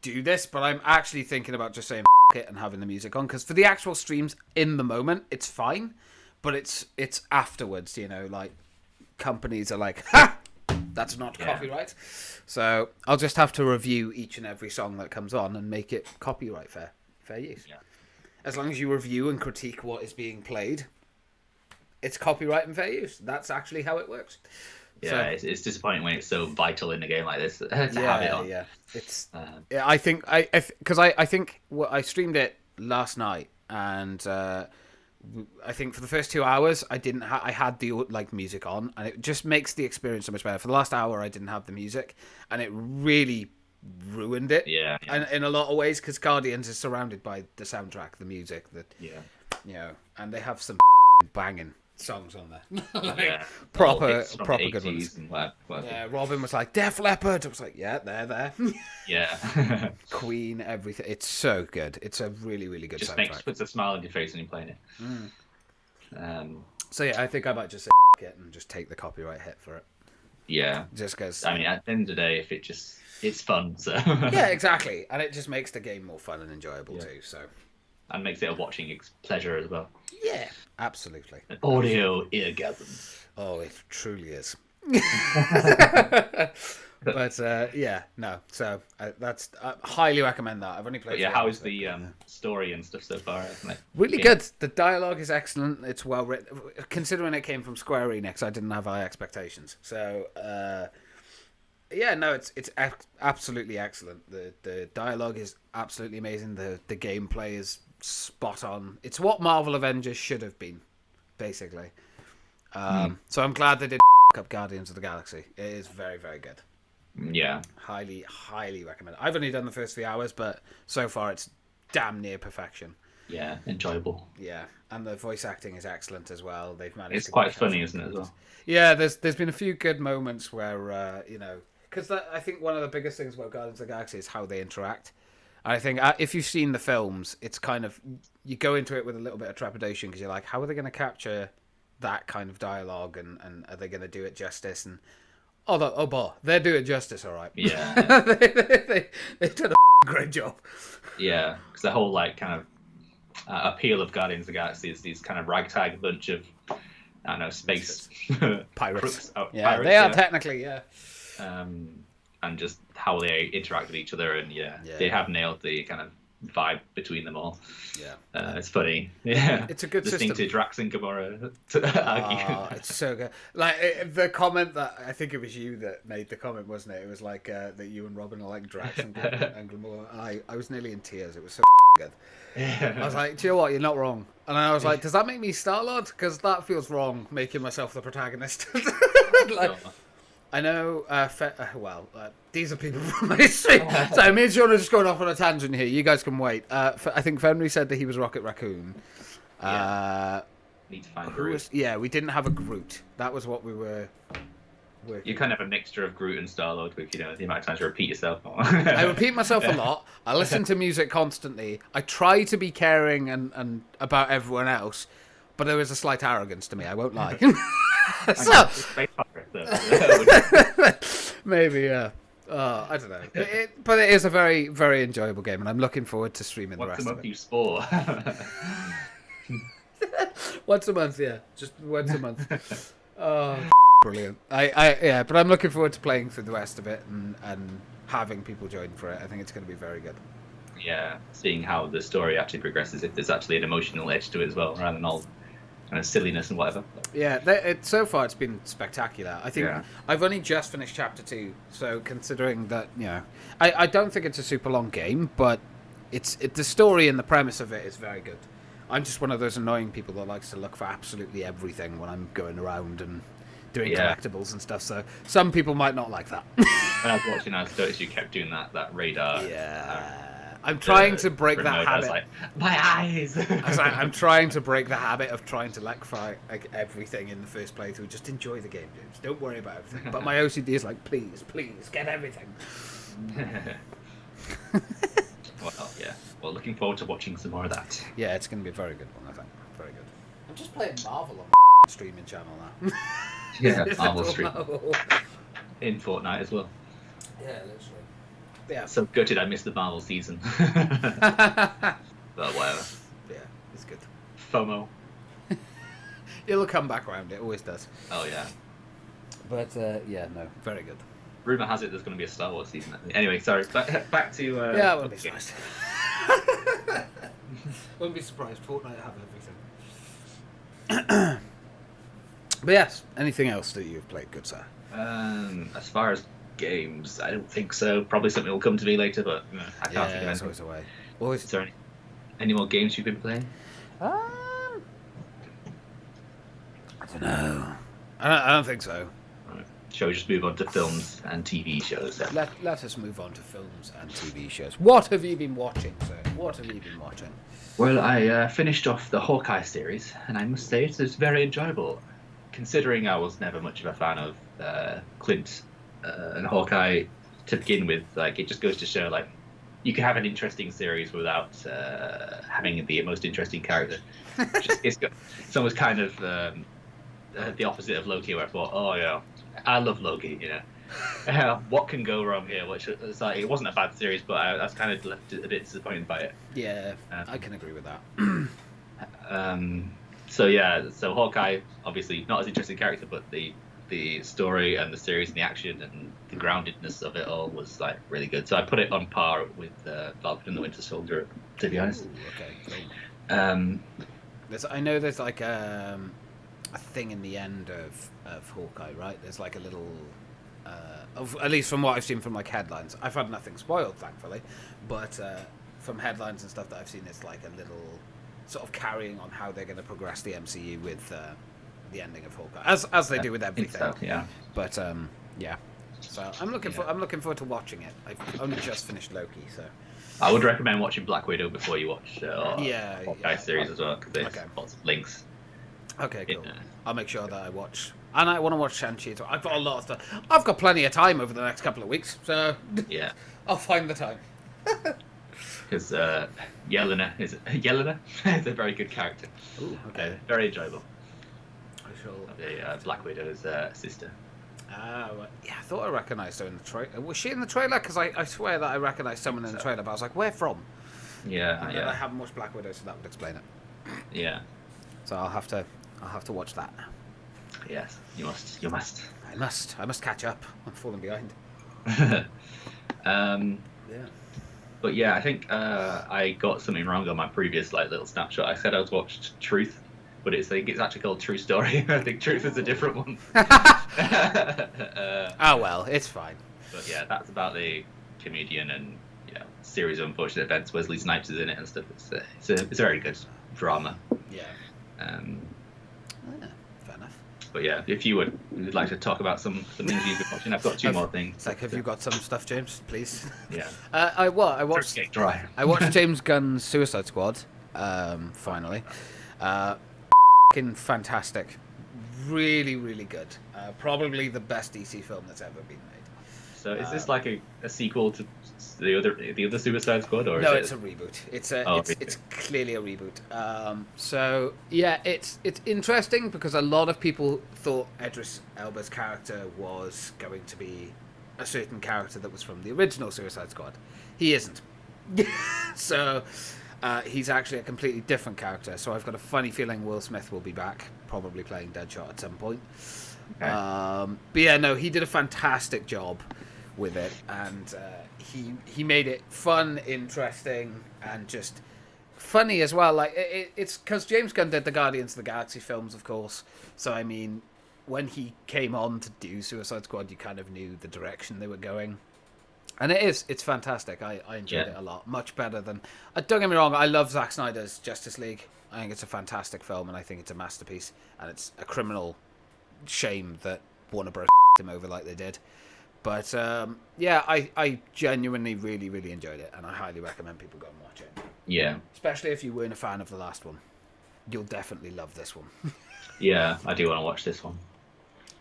do this, but I'm actually thinking about just saying it and having the music on, because for the actual streams in the moment it's fine, but it's afterwards, like companies are like, ha, that's not copyright. So I'll just have to review each and every song that comes on and make it copyright fair use. Yeah. As long as you review and critique what is being played, it's copyright and fair use. That's actually how it works. Yeah, so, it's disappointing when it's so vital in a game like this to have it on. Yeah, it's. I think because I think I streamed it last night, and I think for the first 2 hours I didn't. I had the music on, and it just makes the experience so much better. For the last hour, I didn't have the music, and it really ruined it. Yeah. And in a lot of ways, because Guardians is surrounded by the soundtrack, the music and they have some banging songs on there. proper good ones. Whatever. Yeah, Robin was like, Def Leppard. I was like, yeah, they're there. Yeah. Queen, everything. It's so good. It's a really, really good soundtrack. Puts a smile on your face when you're playing it. So yeah, I think I might just say it and just take the copyright hit for it. Yeah. Just because. I mean, at the end of the day, it's fun. So. Yeah, exactly, and it just makes the game more fun and enjoyable too. So. And makes it a watching pleasure as well. Yeah, absolutely. An audio eargasm. Oh, it truly is. But yeah, no. So I highly recommend that. I've only played. But yeah, how is the story and stuff so far? Really good. The dialogue is excellent. It's well written. Considering it came from Square Enix, I didn't have high expectations. So yeah, no, it's absolutely excellent. The dialogue is absolutely amazing. The gameplay is spot on. It's what Marvel Avengers should have been, basically. So I'm glad they did up Guardians of the Galaxy. It is very, very good. Yeah. Highly, highly recommend it. I've only done the first few hours, but so far it's damn near perfection. Yeah, enjoyable. Yeah, and the voice acting is excellent as well. They've managed. It's quite funny, isn't it, as well? Yeah, there's been a few good moments where because I think one of the biggest things about Guardians of the Galaxy is how they interact. And I think if you've seen the films, it's kind of you go into it with a little bit of trepidation because you're like, how are they going to capture that kind of dialogue and are they going to do it justice? And boy, they're doing justice, all right. Yeah. they did a great job. Yeah, because the whole kind of appeal of Guardians of the Galaxy is these kind of ragtag bunch of I don't know space pirates. Crooks, pirates, they are technically and just how they interact with each other, and they have nailed the kind of vibe between them all. Yeah, it's funny. Yeah, it's a good listening system. to Drax and Gamora argue. It's so good. Like the comment that I think it was you that made the comment, wasn't it? It was like that you and Robin are like Drax and Gamora. I was nearly in tears. It was so good. Yeah. I was like, do you know what? You're not wrong. And I was like, does that make me Star-Lord? Because that feels wrong, making myself the protagonist. I know, these are people from my stream. So me and Sean are just going off on a tangent here. You guys can wait. I think Fenry said that he was Rocket Raccoon. Need to find Groot. We didn't have a Groot. That was what we were working. You kind of have a mixture of Groot and Star-Lord with, the amount of times you repeat yourself. I repeat myself a lot. I listen to music constantly. I try to be caring and about everyone else, but there is a slight arrogance to me, I won't lie. So maybe, yeah. I don't know. But it is a very, very enjoyable game, and I'm looking forward to streaming the rest of it. Once a month you spore. Once a month, yeah. Just once a month. Oh, brilliant. But I'm looking forward to playing through the rest of it and having people join for it. I think it's going to be very good. Yeah, seeing how the story actually progresses, if there's actually an emotional edge to it as well, rather than all kind of silliness and whatever. Yeah, so far it's been spectacular. I think I've only just finished chapter 2, so considering that, I don't think it's a super long game, but the story and the premise of it is very good. I'm just one of those annoying people that likes to look for absolutely everything when I'm going around and doing collectibles and stuff, so some people might not like that. When I was watching, I noticed you kept doing that radar. Yeah. I'm trying to break that habit. I was like, my eyes! I'm trying to break the habit of trying to electrify everything in the first playthrough. Just enjoy the game, James. Don't worry about everything. But my OCD is like, please, get everything. Well, yeah. Well, looking forward to watching some more of that. Yeah, it's going to be a very good one, I think. Very good. I'm just playing Marvel on my streaming channel now. Yeah, Marvel stream. In Fortnite as well. Yeah, literally. Yeah. So gutted I missed the Marvel season. But whatever. Yeah, it's good. FOMO. It'll come back around. It always does. Oh, yeah. But, no, very good. Rumour has it there's going to be a Star Wars season. Anyway, sorry. Back to... yeah, I wouldn't be surprised. Wouldn't be surprised. Fortnite have everything. But yes, anything else that you've played, good sir? As far as games, I don't think so. Probably something will come to me later, but I can't think of anything. Always a way. Always. Is there any more games you've been playing? I don't know. I don't think so. Right. Shall we just move on to films and TV shows then? Let us move on to films and TV shows. What have you been watching, sir? What have you been watching? Well, I finished off the Hawkeye series, and I must say it was very enjoyable. Considering I was never much of a fan of Clint and Hawkeye to begin with, it just goes to show, you can have an interesting series without having the most interesting character. It's almost kind of the opposite of Loki, where I thought, oh yeah, I love Loki. What can go wrong here? Which it's like it wasn't a bad series, but I was kind of left a bit disappointed by it. Yeah, Um, I can agree with that. so yeah, so Hawkeye obviously not as interesting character, but the story and the series and the action and the groundedness of it all was like really good. So I put it on par with Falcon and the Winter Soldier, to be honest. Okay, cool. Um, I know there's like a thing in the end of Hawkeye, right? There's like a little, at least from what I've seen from like headlines. I've had nothing spoiled, thankfully, but from headlines and stuff that I've seen, it's like a little sort of carrying on how they're going to progress the MCU with the ending of Hawkeye, as they do with everything. so, yeah. But yeah. So I'm looking forward to watching it. I've only just finished Loki, so. I would recommend watching Black Widow before you watch Hawkeye series as well, because there's lots of links. Okay, cool. I'll make sure that I watch. And I want to watch Shang-Chi as well. I've got a lot of stuff. I've got plenty of time over the next couple of weeks, so yeah, I'll find the time. Because Yelena is a very good character. Ooh, okay. Very enjoyable. I shall. The Black Widow's sister. Yeah, I thought I recognised her in the trailer. Was she in the trailer? Because I swear that I recognised someone in the trailer, but I was like, where from? Yeah, and I haven't watched Black Widow, so that would explain it. Yeah. So I'll have to watch that. Yes, you must. You must. I must catch up. I'm falling behind. Yeah. But yeah, I think I got something wrong on my previous little snapshot. I said I watched Truth, but it's actually called True Story. I think Truth is a different one. Oh well, it's fine. But yeah, that's about the comedian and series of unfortunate events. Wesley Snipes is in it and stuff. It's a very good drama. Yeah. Fair enough. But yeah, if you would like to talk about some things you've been watching, I've got two more things. It's like, have you got some stuff, James? Please. Yeah. I watched. Dry. I watched James Gunn's Suicide Squad. Finally. Fantastic. Really, really good. Probably the best DC film that's ever been made. So is this like a sequel to the other Suicide Squad, or no? is It's a reboot. It's clearly a reboot. So yeah, it's interesting because a lot of people thought Idris Elba's character was going to be a certain character that was from the original Suicide Squad. He isn't. So he's actually a completely different character. So I've got a funny feeling Will Smith will be back, probably playing Deadshot at some point. Okay. But yeah, no, he did a fantastic job with it, and he made it fun, interesting, and just funny as well. Like it's because James Gunn did the Guardians of the Galaxy films, of course. So I mean, when he came on to do Suicide Squad, you kind of knew the direction they were going. And it's fantastic. I enjoyed it a lot. Much better than... don't get me wrong, I love Zack Snyder's Justice League. I think it's a fantastic film, and I think it's a masterpiece. And it's a criminal shame that Warner Bros. Him over like they did. But, yeah, I genuinely really, really enjoyed it, and I highly recommend people go and watch it. Yeah. Especially if you weren't a fan of the last one. You'll definitely love this one. Yeah, I do want to watch this one.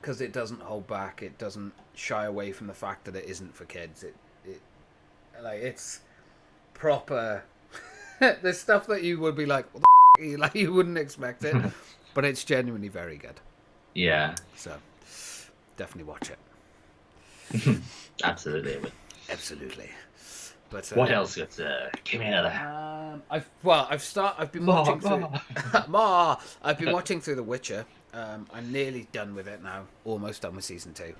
Because it doesn't hold back. It doesn't shy away from the fact that it isn't for kids. It's proper. There's stuff that you would be like, what the like you wouldn't expect it, but it's genuinely very good. Yeah. So definitely watch it. Absolutely, I would. Absolutely. But what else? Give me another. I've been watching through. I've been watching through The Witcher. I'm nearly done with it now. Almost done with season 2.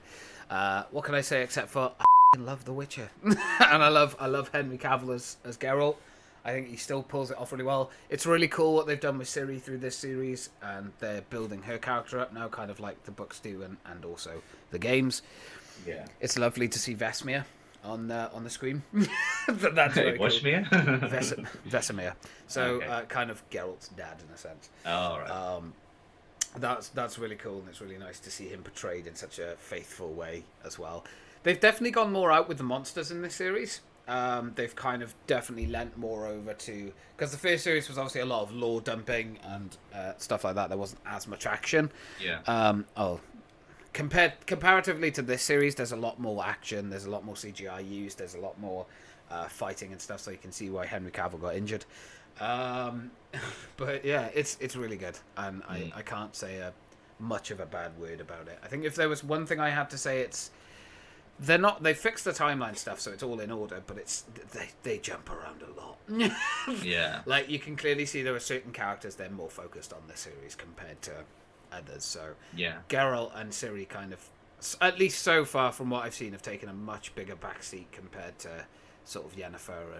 What can I say except for I love The Witcher, and I love Henry Cavill as Geralt. I think he still pulls it off really well. It's really cool what they've done with Ciri through this series, and they're building her character up now, kind of like the books do, and also the games. Yeah, it's lovely to see Vesemir on the screen. That's very cool. Vesemir. So okay. Kind of Geralt's dad in a sense. Oh, right. That's really cool, and it's really nice to see him portrayed in such a faithful way as well. They've definitely gone more out with the monsters in this series. They've kind of definitely lent more over to... Because the first series was obviously a lot of lore dumping and stuff like that. There wasn't as much action. Yeah. Comparatively to this series, there's a lot more action. There's a lot more CGI used. There's a lot more fighting and stuff, so you can see why Henry Cavill got injured. But yeah, it's really good. And I can't say a much of a bad word about it. I think if there was one thing I had to say, it's they fixed the timeline stuff, so it's all in order, but they jump around a lot. Yeah. Like, you can clearly see there are certain characters they're more focused on this series compared to others. So Yeah. Geralt and Ciri kind of, at least so far from what I've seen, have taken a much bigger backseat compared to sort of Yennefer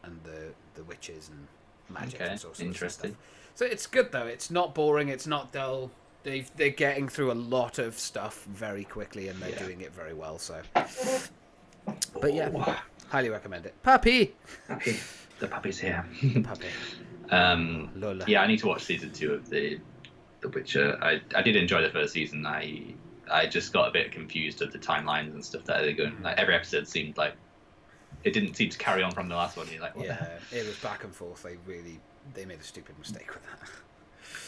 and the witches and magic and sorcerers. Interesting. And stuff. So it's good though. It's not boring. It's not dull. They're getting through a lot of stuff very quickly, and they're doing it very well. So, but yeah, highly recommend it. Puppy. The puppy's here. The puppy. Lola. Yeah, I need to watch season 2 of The Witcher. I did enjoy the first season. I just got a bit confused at the timelines and stuff that they're going. Like every episode seemed like it didn't seem to carry on from the last one. You're like, what the heck? It was back and forth. They made a stupid mistake with that.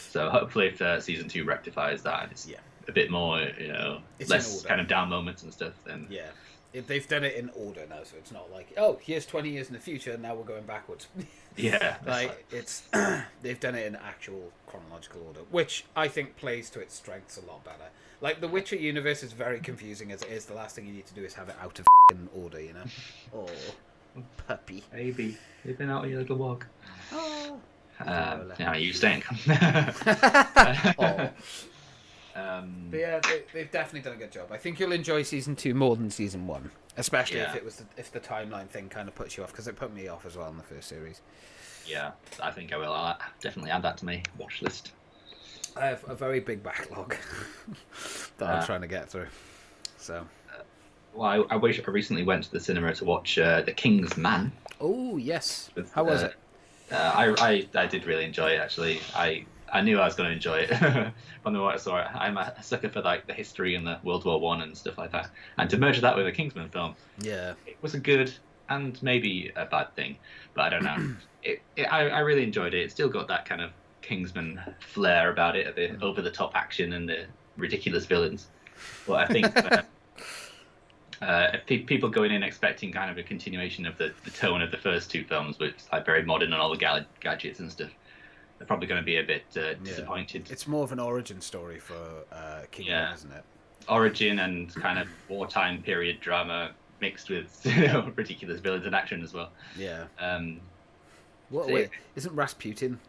So hopefully, if season 2 rectifies that, and it's a bit more, it's less kind of down moments and stuff. Then they've done it in order now, so it's not like, oh, here's 20 years in the future, now we're going backwards. Yeah, like it's they've done it in actual chronological order, which I think plays to its strengths a lot better. Like the Witcher universe is very confusing as it is. The last thing you need to do is have it out of order, you know. Oh, puppy, baby, you've been out on your little walk. Oh. Now you stink. But yeah, they've definitely done a good job. I think you'll enjoy season 2 more than season 1, especially if the timeline thing kind of puts you off, because it put me off as well in the first series. Yeah, I think I will. I'll definitely add that to my watch list. I have a very big backlog that I'm trying to get through. So, well, I recently went to the cinema to watch The King's Man. Oh yes, how was it? I did really enjoy it, actually. I knew I was going to enjoy it from the moment I saw it. I'm a sucker for like the history and the World War I and stuff like that. And to merge that with a Kingsman film, it was a good and maybe a bad thing, but I don't know. I really enjoyed it. It still got that kind of Kingsman flair about it, the over the top action and the ridiculous villains. But I think if people going in expecting kind of a continuation of the tone of the first 2 films, which is like very modern and all the gadgets and stuff, they're probably going to be a bit disappointed. It's more of an origin story for Kingdom, isn't it? Origin and kind of wartime period drama mixed with ridiculous villains and action as well. Yeah. Wait, isn't Rasputin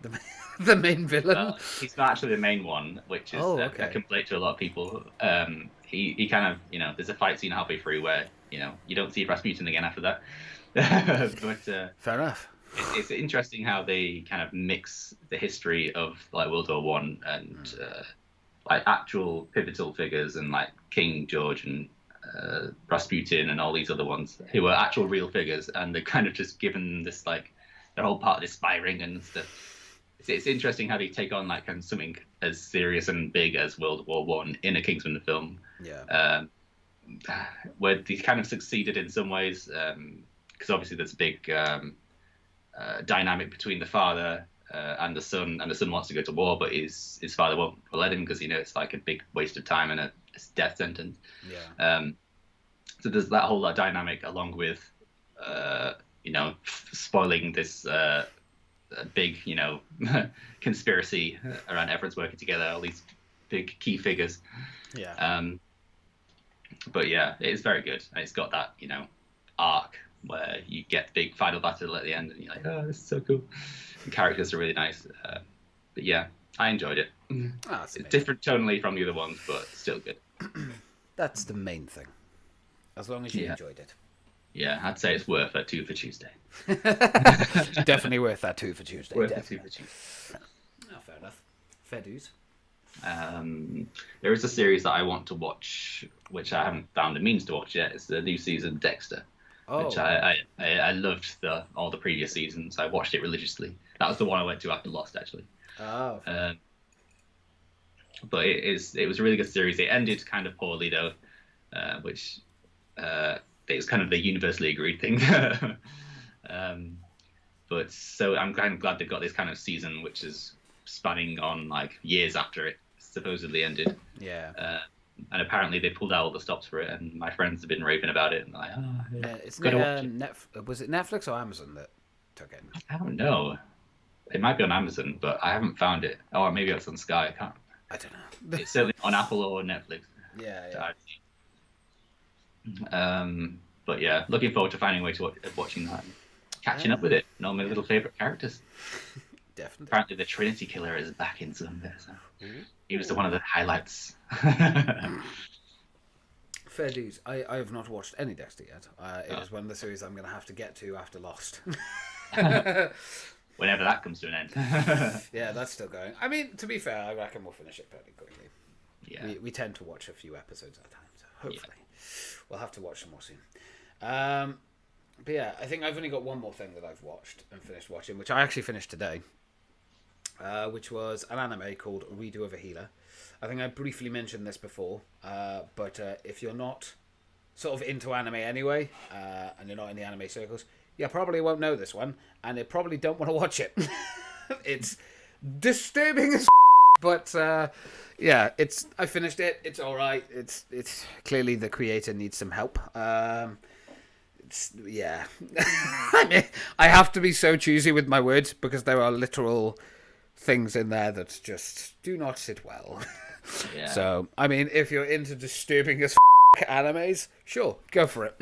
the main villain? He's not actually the main one, which is a complaint to a lot of people. He kind of, there's a fight scene halfway through where, you don't see Rasputin again after that. But fair enough. It's interesting how they kind of mix the history of like World War One and like actual pivotal figures and like King George and Rasputin and all these other ones who were actual real figures, and they're kind of just given this like they're all part of this spy ring and stuff. It's interesting how they take on like kind of something as serious and big as World War One in a Kingsman film. Yeah. Where they kind of succeeded in some ways, because obviously there's a big dynamic between the father and the son wants to go to war, but his father won't let him because it's like a big waste of time and a death sentence. Yeah. So there's that whole dynamic along with spoiling this big conspiracy around everyone's working together, all these big key figures. Yeah. But yeah, it's very good. It's got that arc where you get the big final battle at the end and you're like, oh, this is so cool. The characters are really nice. But yeah, I enjoyed it. It's different tonally from the other ones, but still good. That's the main thing. As long as you enjoyed it. Yeah, I'd say it's worth a 2 for Tuesday. Definitely worth that 2 for Tuesday. Worth a 2 for Tuesday. Oh, fair enough. Fair dues. There is a series that I want to watch, which I haven't found a means to watch yet. It's the new season of Dexter. Which I loved all the previous seasons. I watched it religiously. That was the one I went to after Lost, actually. Oh. But it was a really good series. It ended kind of poorly though, which it was kind of the universally agreed thing. But so I'm kind of glad they've got this kind of season, which is spanning on like years after it supposedly ended. Yeah. And apparently they pulled out all the stops for it, and my friends have been raving about it. And like, was it Netflix or Amazon that took it? I don't know. It might be on Amazon, but I haven't found it. Or maybe it's on Sky. I can't. I don't know. It's certainly on Apple or Netflix. Yeah. But yeah, looking forward to finding a way to watching that, and catching up with it. And all my little favorite characters. Definitely. Apparently, the Trinity Killer is back in some bit. So he was one of the highlights. Fair dues. I have not watched any Dexter yet. It is one of the series I'm going to have to get to after Lost. Whenever that comes to an end. Yeah, that's still going. I mean, to be fair, I reckon we'll finish it fairly quickly. Yeah. We tend to watch a few episodes at a time, so hopefully we'll have to watch some more soon. But yeah, I think I've only got one more thing that I've watched and finished watching, which I actually finished today, which was an anime called Redo of a Healer. I think I briefly mentioned this before, but if you're not sort of into anime anyway, and you're not in the anime circles, you probably won't know this one, and you probably don't want to watch it. It's disturbing as but yeah, I finished it. It's all right. It's clearly the creator needs some help. Yeah. I mean, I have to be so choosy with my words because there are literal things in there that just do not sit well. Yeah. So, I mean, if you're into disturbing as animes, sure, go for it.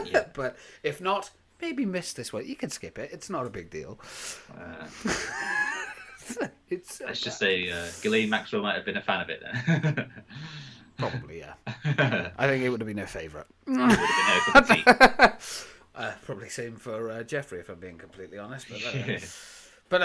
Yeah. But if not, maybe miss this one. You can skip it. It's not a big deal. Let's just say Ghislaine Maxwell might have been a fan of it then. Probably, yeah. I think it would have been her favourite. It would have been her cup of tea. Probably same for Jeffrey, if I'm being completely honest. But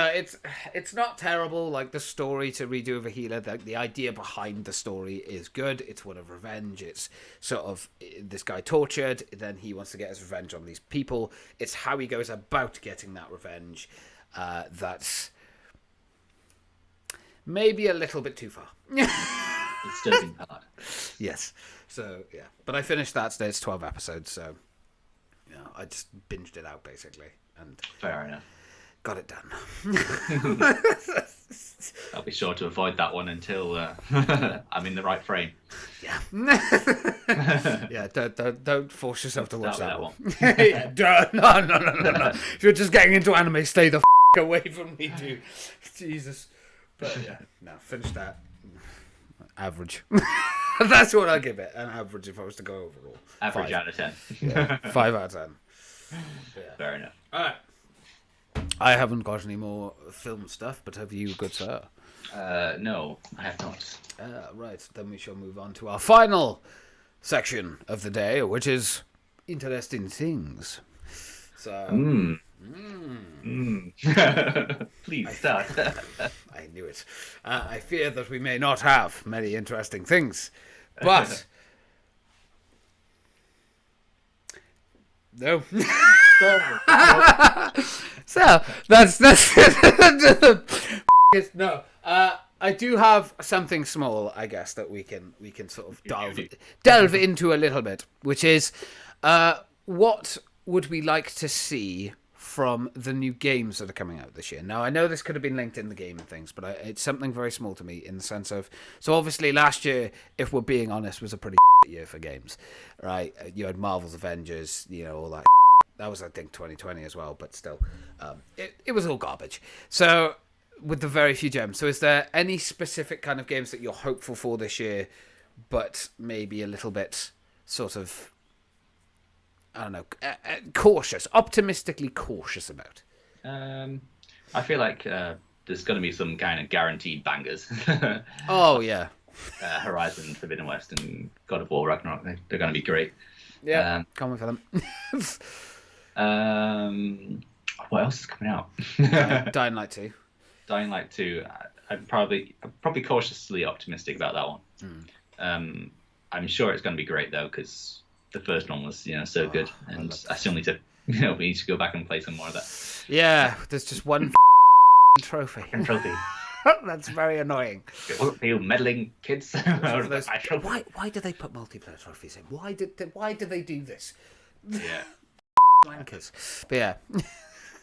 it's not terrible. Like the story to Redo of a Healer, the idea behind the story is good. It's one of revenge. It's sort of this guy tortured, then he wants to get his revenge on these people. It's how he goes about getting that revenge. That's maybe a little bit too far. Disturbing part. Yes. So yeah, but I finished that today. It's 12 episodes, so I just binged it out basically, and Fair enough. got it done. I'll be sure to avoid that one until I'm in the right frame. Yeah. Yeah. Don't force yourself to watch Start that with one. Yeah. No. If you're just getting into anime, stay the away from me, dude. Jesus. But yeah, no. Finish that. Average. That's what I give it. An average if I was to go overall. Average out of 10. Yeah, 5 out of 10. Yeah. Fair enough. All right. I haven't got any more film stuff, but have you, good sir? No, I have not. Right, then we shall move on to our final section of the day, which is interesting things. So, Please start. I knew it. I fear that we may not have many interesting things, but no. So that's no. I do have something small, I guess, that we can sort of delve into a little bit, which is what would we like to see from the new games that are coming out this year. Now, I know this could have been linked in the game and things, but it's something very small to me in the sense of, so obviously last year, if we're being honest, was a pretty year for games, right? You had Marvel's Avengers, all that. That was, I think, 2020 as well, but still, it was all garbage. So, with the very few gems. So, is there any specific kind of games that you're hopeful for this year, but maybe a little bit sort of, I don't know, cautious, optimistically cautious about? I feel like there's going to be some kind of guaranteed bangers. Oh, yeah. Horizon, Forbidden West, and God of War Ragnarok. They're going to be great. Yeah, can't wait for them. What else is coming out? Dying Light 2. Dying Light 2. I'm probably cautiously optimistic about that one. I'm sure it's going to be great though, because the first one was so good, and I still need to we need to go back and play some more of that. Yeah, there's just one trophy. That's very annoying. You meddling kids. Why do they put multiplayer trophies in? Why did they do this? Yeah. Wankers. But yeah.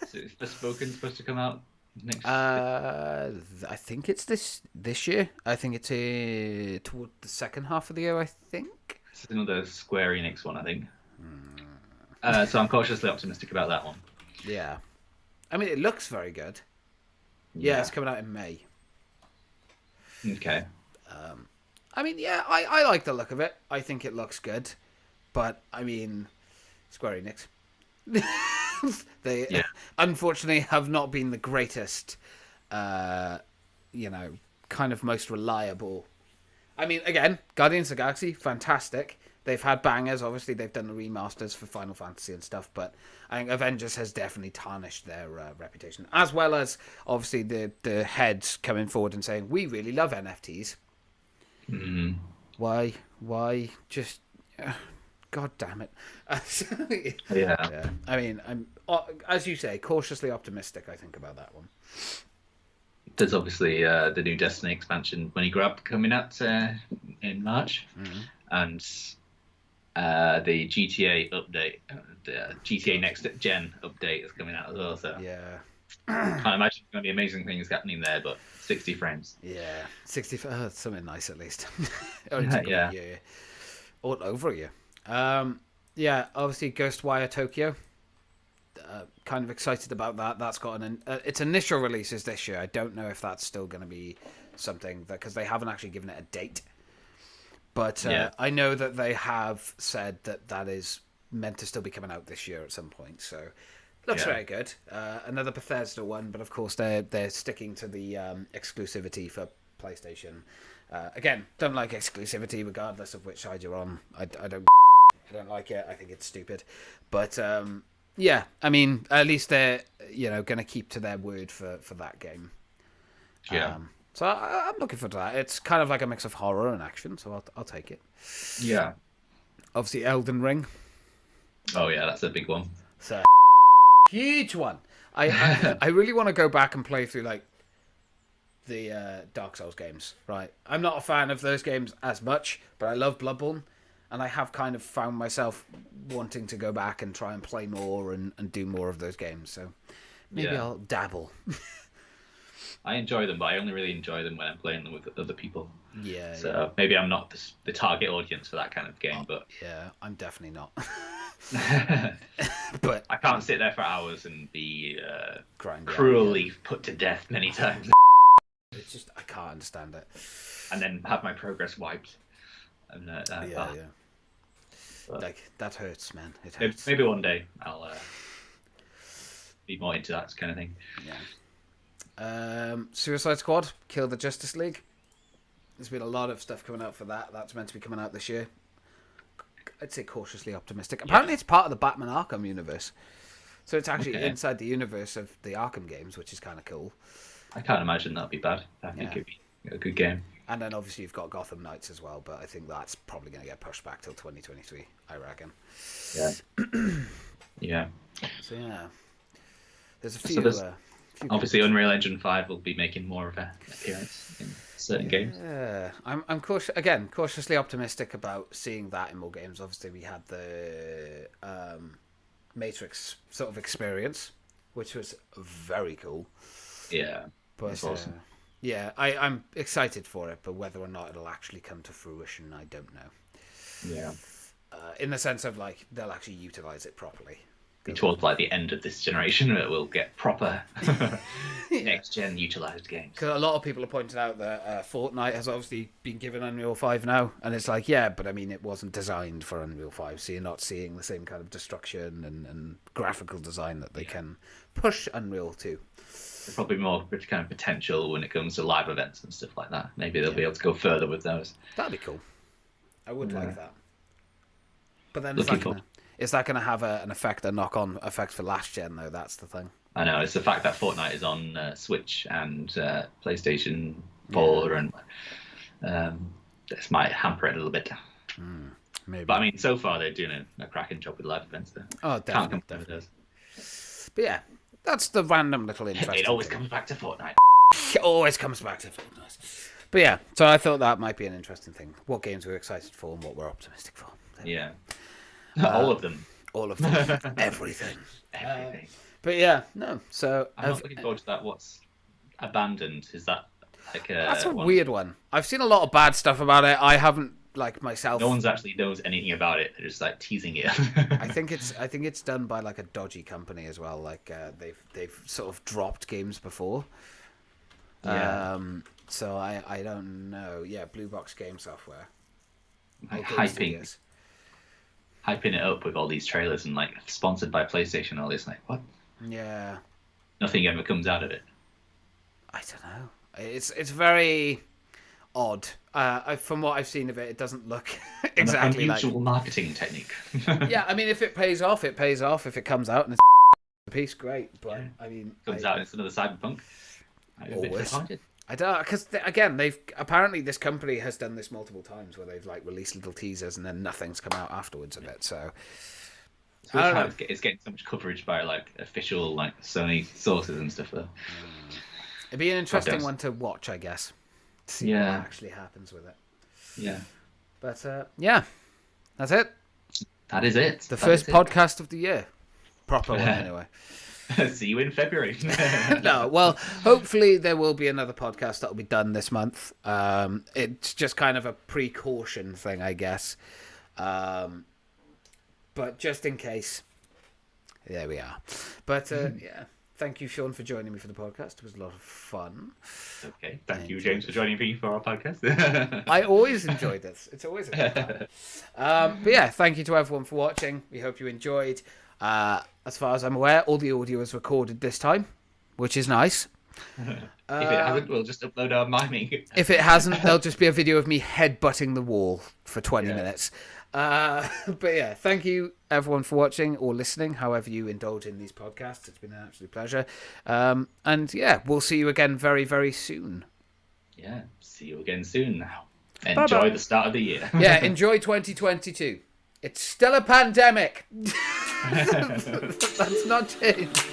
So is Forspoken supposed to come out next? I think it's this year. I think it's toward the second half of the year. I think. This is another Square Enix one, I think. So I'm cautiously optimistic about that one. Yeah. I mean, it looks very good. Yeah, it's coming out in May. Okay. I mean, yeah, I like the look of it. I think it looks good. But, I mean, Square Enix. They, unfortunately, have not been the greatest, you know, kind of most reliable. I mean, again, Guardians of the Galaxy, fantastic. They've had bangers. Obviously, they've done the remasters for Final Fantasy and stuff. But I think Avengers has definitely tarnished their reputation. As well as, obviously, the heads coming forward and saying, we really love NFTs. Mm-hmm. Why? Just... God damn it. Yeah. I mean, I'm, as you say, cautiously optimistic, I think, about that one. There's obviously the new Destiny expansion, Money Grab, coming out in March. Mm-hmm. And the GTA update, the GTA Next Gen update is coming out as well. So Yeah. can't imagine there's going to be amazing things happening there, but 60 frames. Yeah. 60... something nice, at least. Only took Yeah. a year. Or over a year. Yeah, obviously Ghostwire Tokyo. Kind of excited about that. That's got its initial release is this year. I don't know if that's still going to be something that, because they haven't actually given it a date. But I know that they have said that is meant to still be coming out this year at some point. So looks very good. Another Bethesda one, but of course they're sticking to the exclusivity for PlayStation. Again, don't like exclusivity regardless of which side you're on. I don't like it. I think it's stupid. But yeah, I mean, at least they're going to keep to their word for that game. Yeah. So I'm looking forward to that. It's kind of like a mix of horror and action, so I'll take it. Yeah. Obviously, Elden Ring. Oh yeah, that's a big one. It's a huge one. I really want to go back and play through like the Dark Souls games. Right, I'm not a fan of those games as much, but I love Bloodborne. And I have kind of found myself wanting to go back and try and play more and do more of those games. So maybe I'll dabble. I enjoy them, but I only really enjoy them when I'm playing them with other people. Yeah. So maybe I'm not the target audience for that kind of game, but yeah, I'm definitely not. But I can't sit there for hours and be cruelly put to death many times. It's just I can't understand it. And then have my progress wiped. And, but like that hurts, man. It hurts. Maybe one day I'll be more into that kind of thing. Yeah. Suicide Squad, Kill the Justice League. There's been a lot of stuff coming out for that. That's meant to be coming out this year. I'd say cautiously optimistic. Apparently, it's part of the Batman Arkham universe, so it's actually inside the universe of the Arkham games, which is kind of cool. I can't imagine that'd be bad. I think it'd be a good game. And then obviously you've got Gotham Knights as well, but I think that's probably going to get pushed back till 2023, I reckon. Yeah. Yeah. So yeah, there's a few. Obviously, Unreal Engine 5 will be making more of an appearance in certain games. Yeah, I'm cautiously optimistic about seeing that in more games. Obviously, we had the Matrix sort of experience, which was very cool. Yeah, but that's awesome. Yeah, I'm excited for it, but whether or not it'll actually come to fruition, I don't know. Yeah. In the sense of like they'll actually utilize it properly. Towards like the end of this generation, it will get proper next gen utilized games. Because a lot of people are pointing out that Fortnite has obviously been given Unreal 5 now, and it's like, yeah, but I mean, it wasn't designed for Unreal 5, so you're not seeing the same kind of destruction and graphical design that they can push Unreal to. There's probably more kind of potential when it comes to live events and stuff like that. Maybe they'll be able to go further with those. That'd be cool. I would like that. But then is that going to have an effect, a knock-on effect for last gen, though? That's the thing. I know. It's the fact that Fortnite is on Switch and PlayStation 4, and this might hamper it a little bit. Maybe. But I mean, so far they're doing a cracking job with live events. There. Oh, definitely. But yeah, that's the random little interest. It always comes back to Fortnite. It always comes back to Fortnite. But yeah, so I thought that might be an interesting thing. What games we're excited for and what we're optimistic for. Yeah. All of them. All of them. Everything. Everything. But yeah, no. So I'm not looking forward to that. What's Abandoned? Is that like a? That's a weird one. I've seen a lot of bad stuff about it. I haven't like myself. No one's actually knows anything about it. They're just like teasing it. I think it's done by like a dodgy company as well. Like they've sort of dropped games before. Yeah. So I don't know. Yeah, Blue Box Game Software. Like Game Studios. hyping it up with all these trailers and like sponsored by PlayStation and all this. Like, what? Yeah. Nothing ever comes out of it. I don't know. It's very odd. From what I've seen of it, it doesn't look exactly An like unusual marketing technique. Yeah, I mean, if it pays off, it pays off. If it comes out and it's a piece, great. But I mean, Comes out and it's another Cyberpunk. I'm a bit disappointed. I don't, because again, they've apparently this company has done this multiple times where they've like released little teasers and then nothing's come out afterwards of it. So I don't know. It's getting so much coverage by like official like Sony sources and stuff though. It'd be an interesting one to watch, I guess. See what actually happens with it. Yeah. But yeah, that's it. That is it. The first podcast of the year. Proper one, anyway. See you in February. No, well, hopefully there will be another podcast that will be done this month. It's just kind of a precaution thing, I guess. But just in case, there we are. But yeah, thank you, Sean, for joining me for the podcast. It was a lot of fun. Okay, thank you, James, for joining me for our podcast. I always enjoy this. It's always a good time. But yeah, thank you to everyone for watching. We hope you enjoyed. As far as I'm aware, all the audio is recorded this time, which is nice. If it hasn't, we'll just upload our miming. If it hasn't, there'll just be a video of me headbutting the wall for 20 minutes. But yeah, thank you everyone for watching or listening, however you indulge in these podcasts. It's been an absolute pleasure. And yeah, we'll see you again very, very soon. Yeah, see you again soon now. Enjoy Bye-bye. The start of the year. Yeah, enjoy 2022. It's still a pandemic. That's not changed.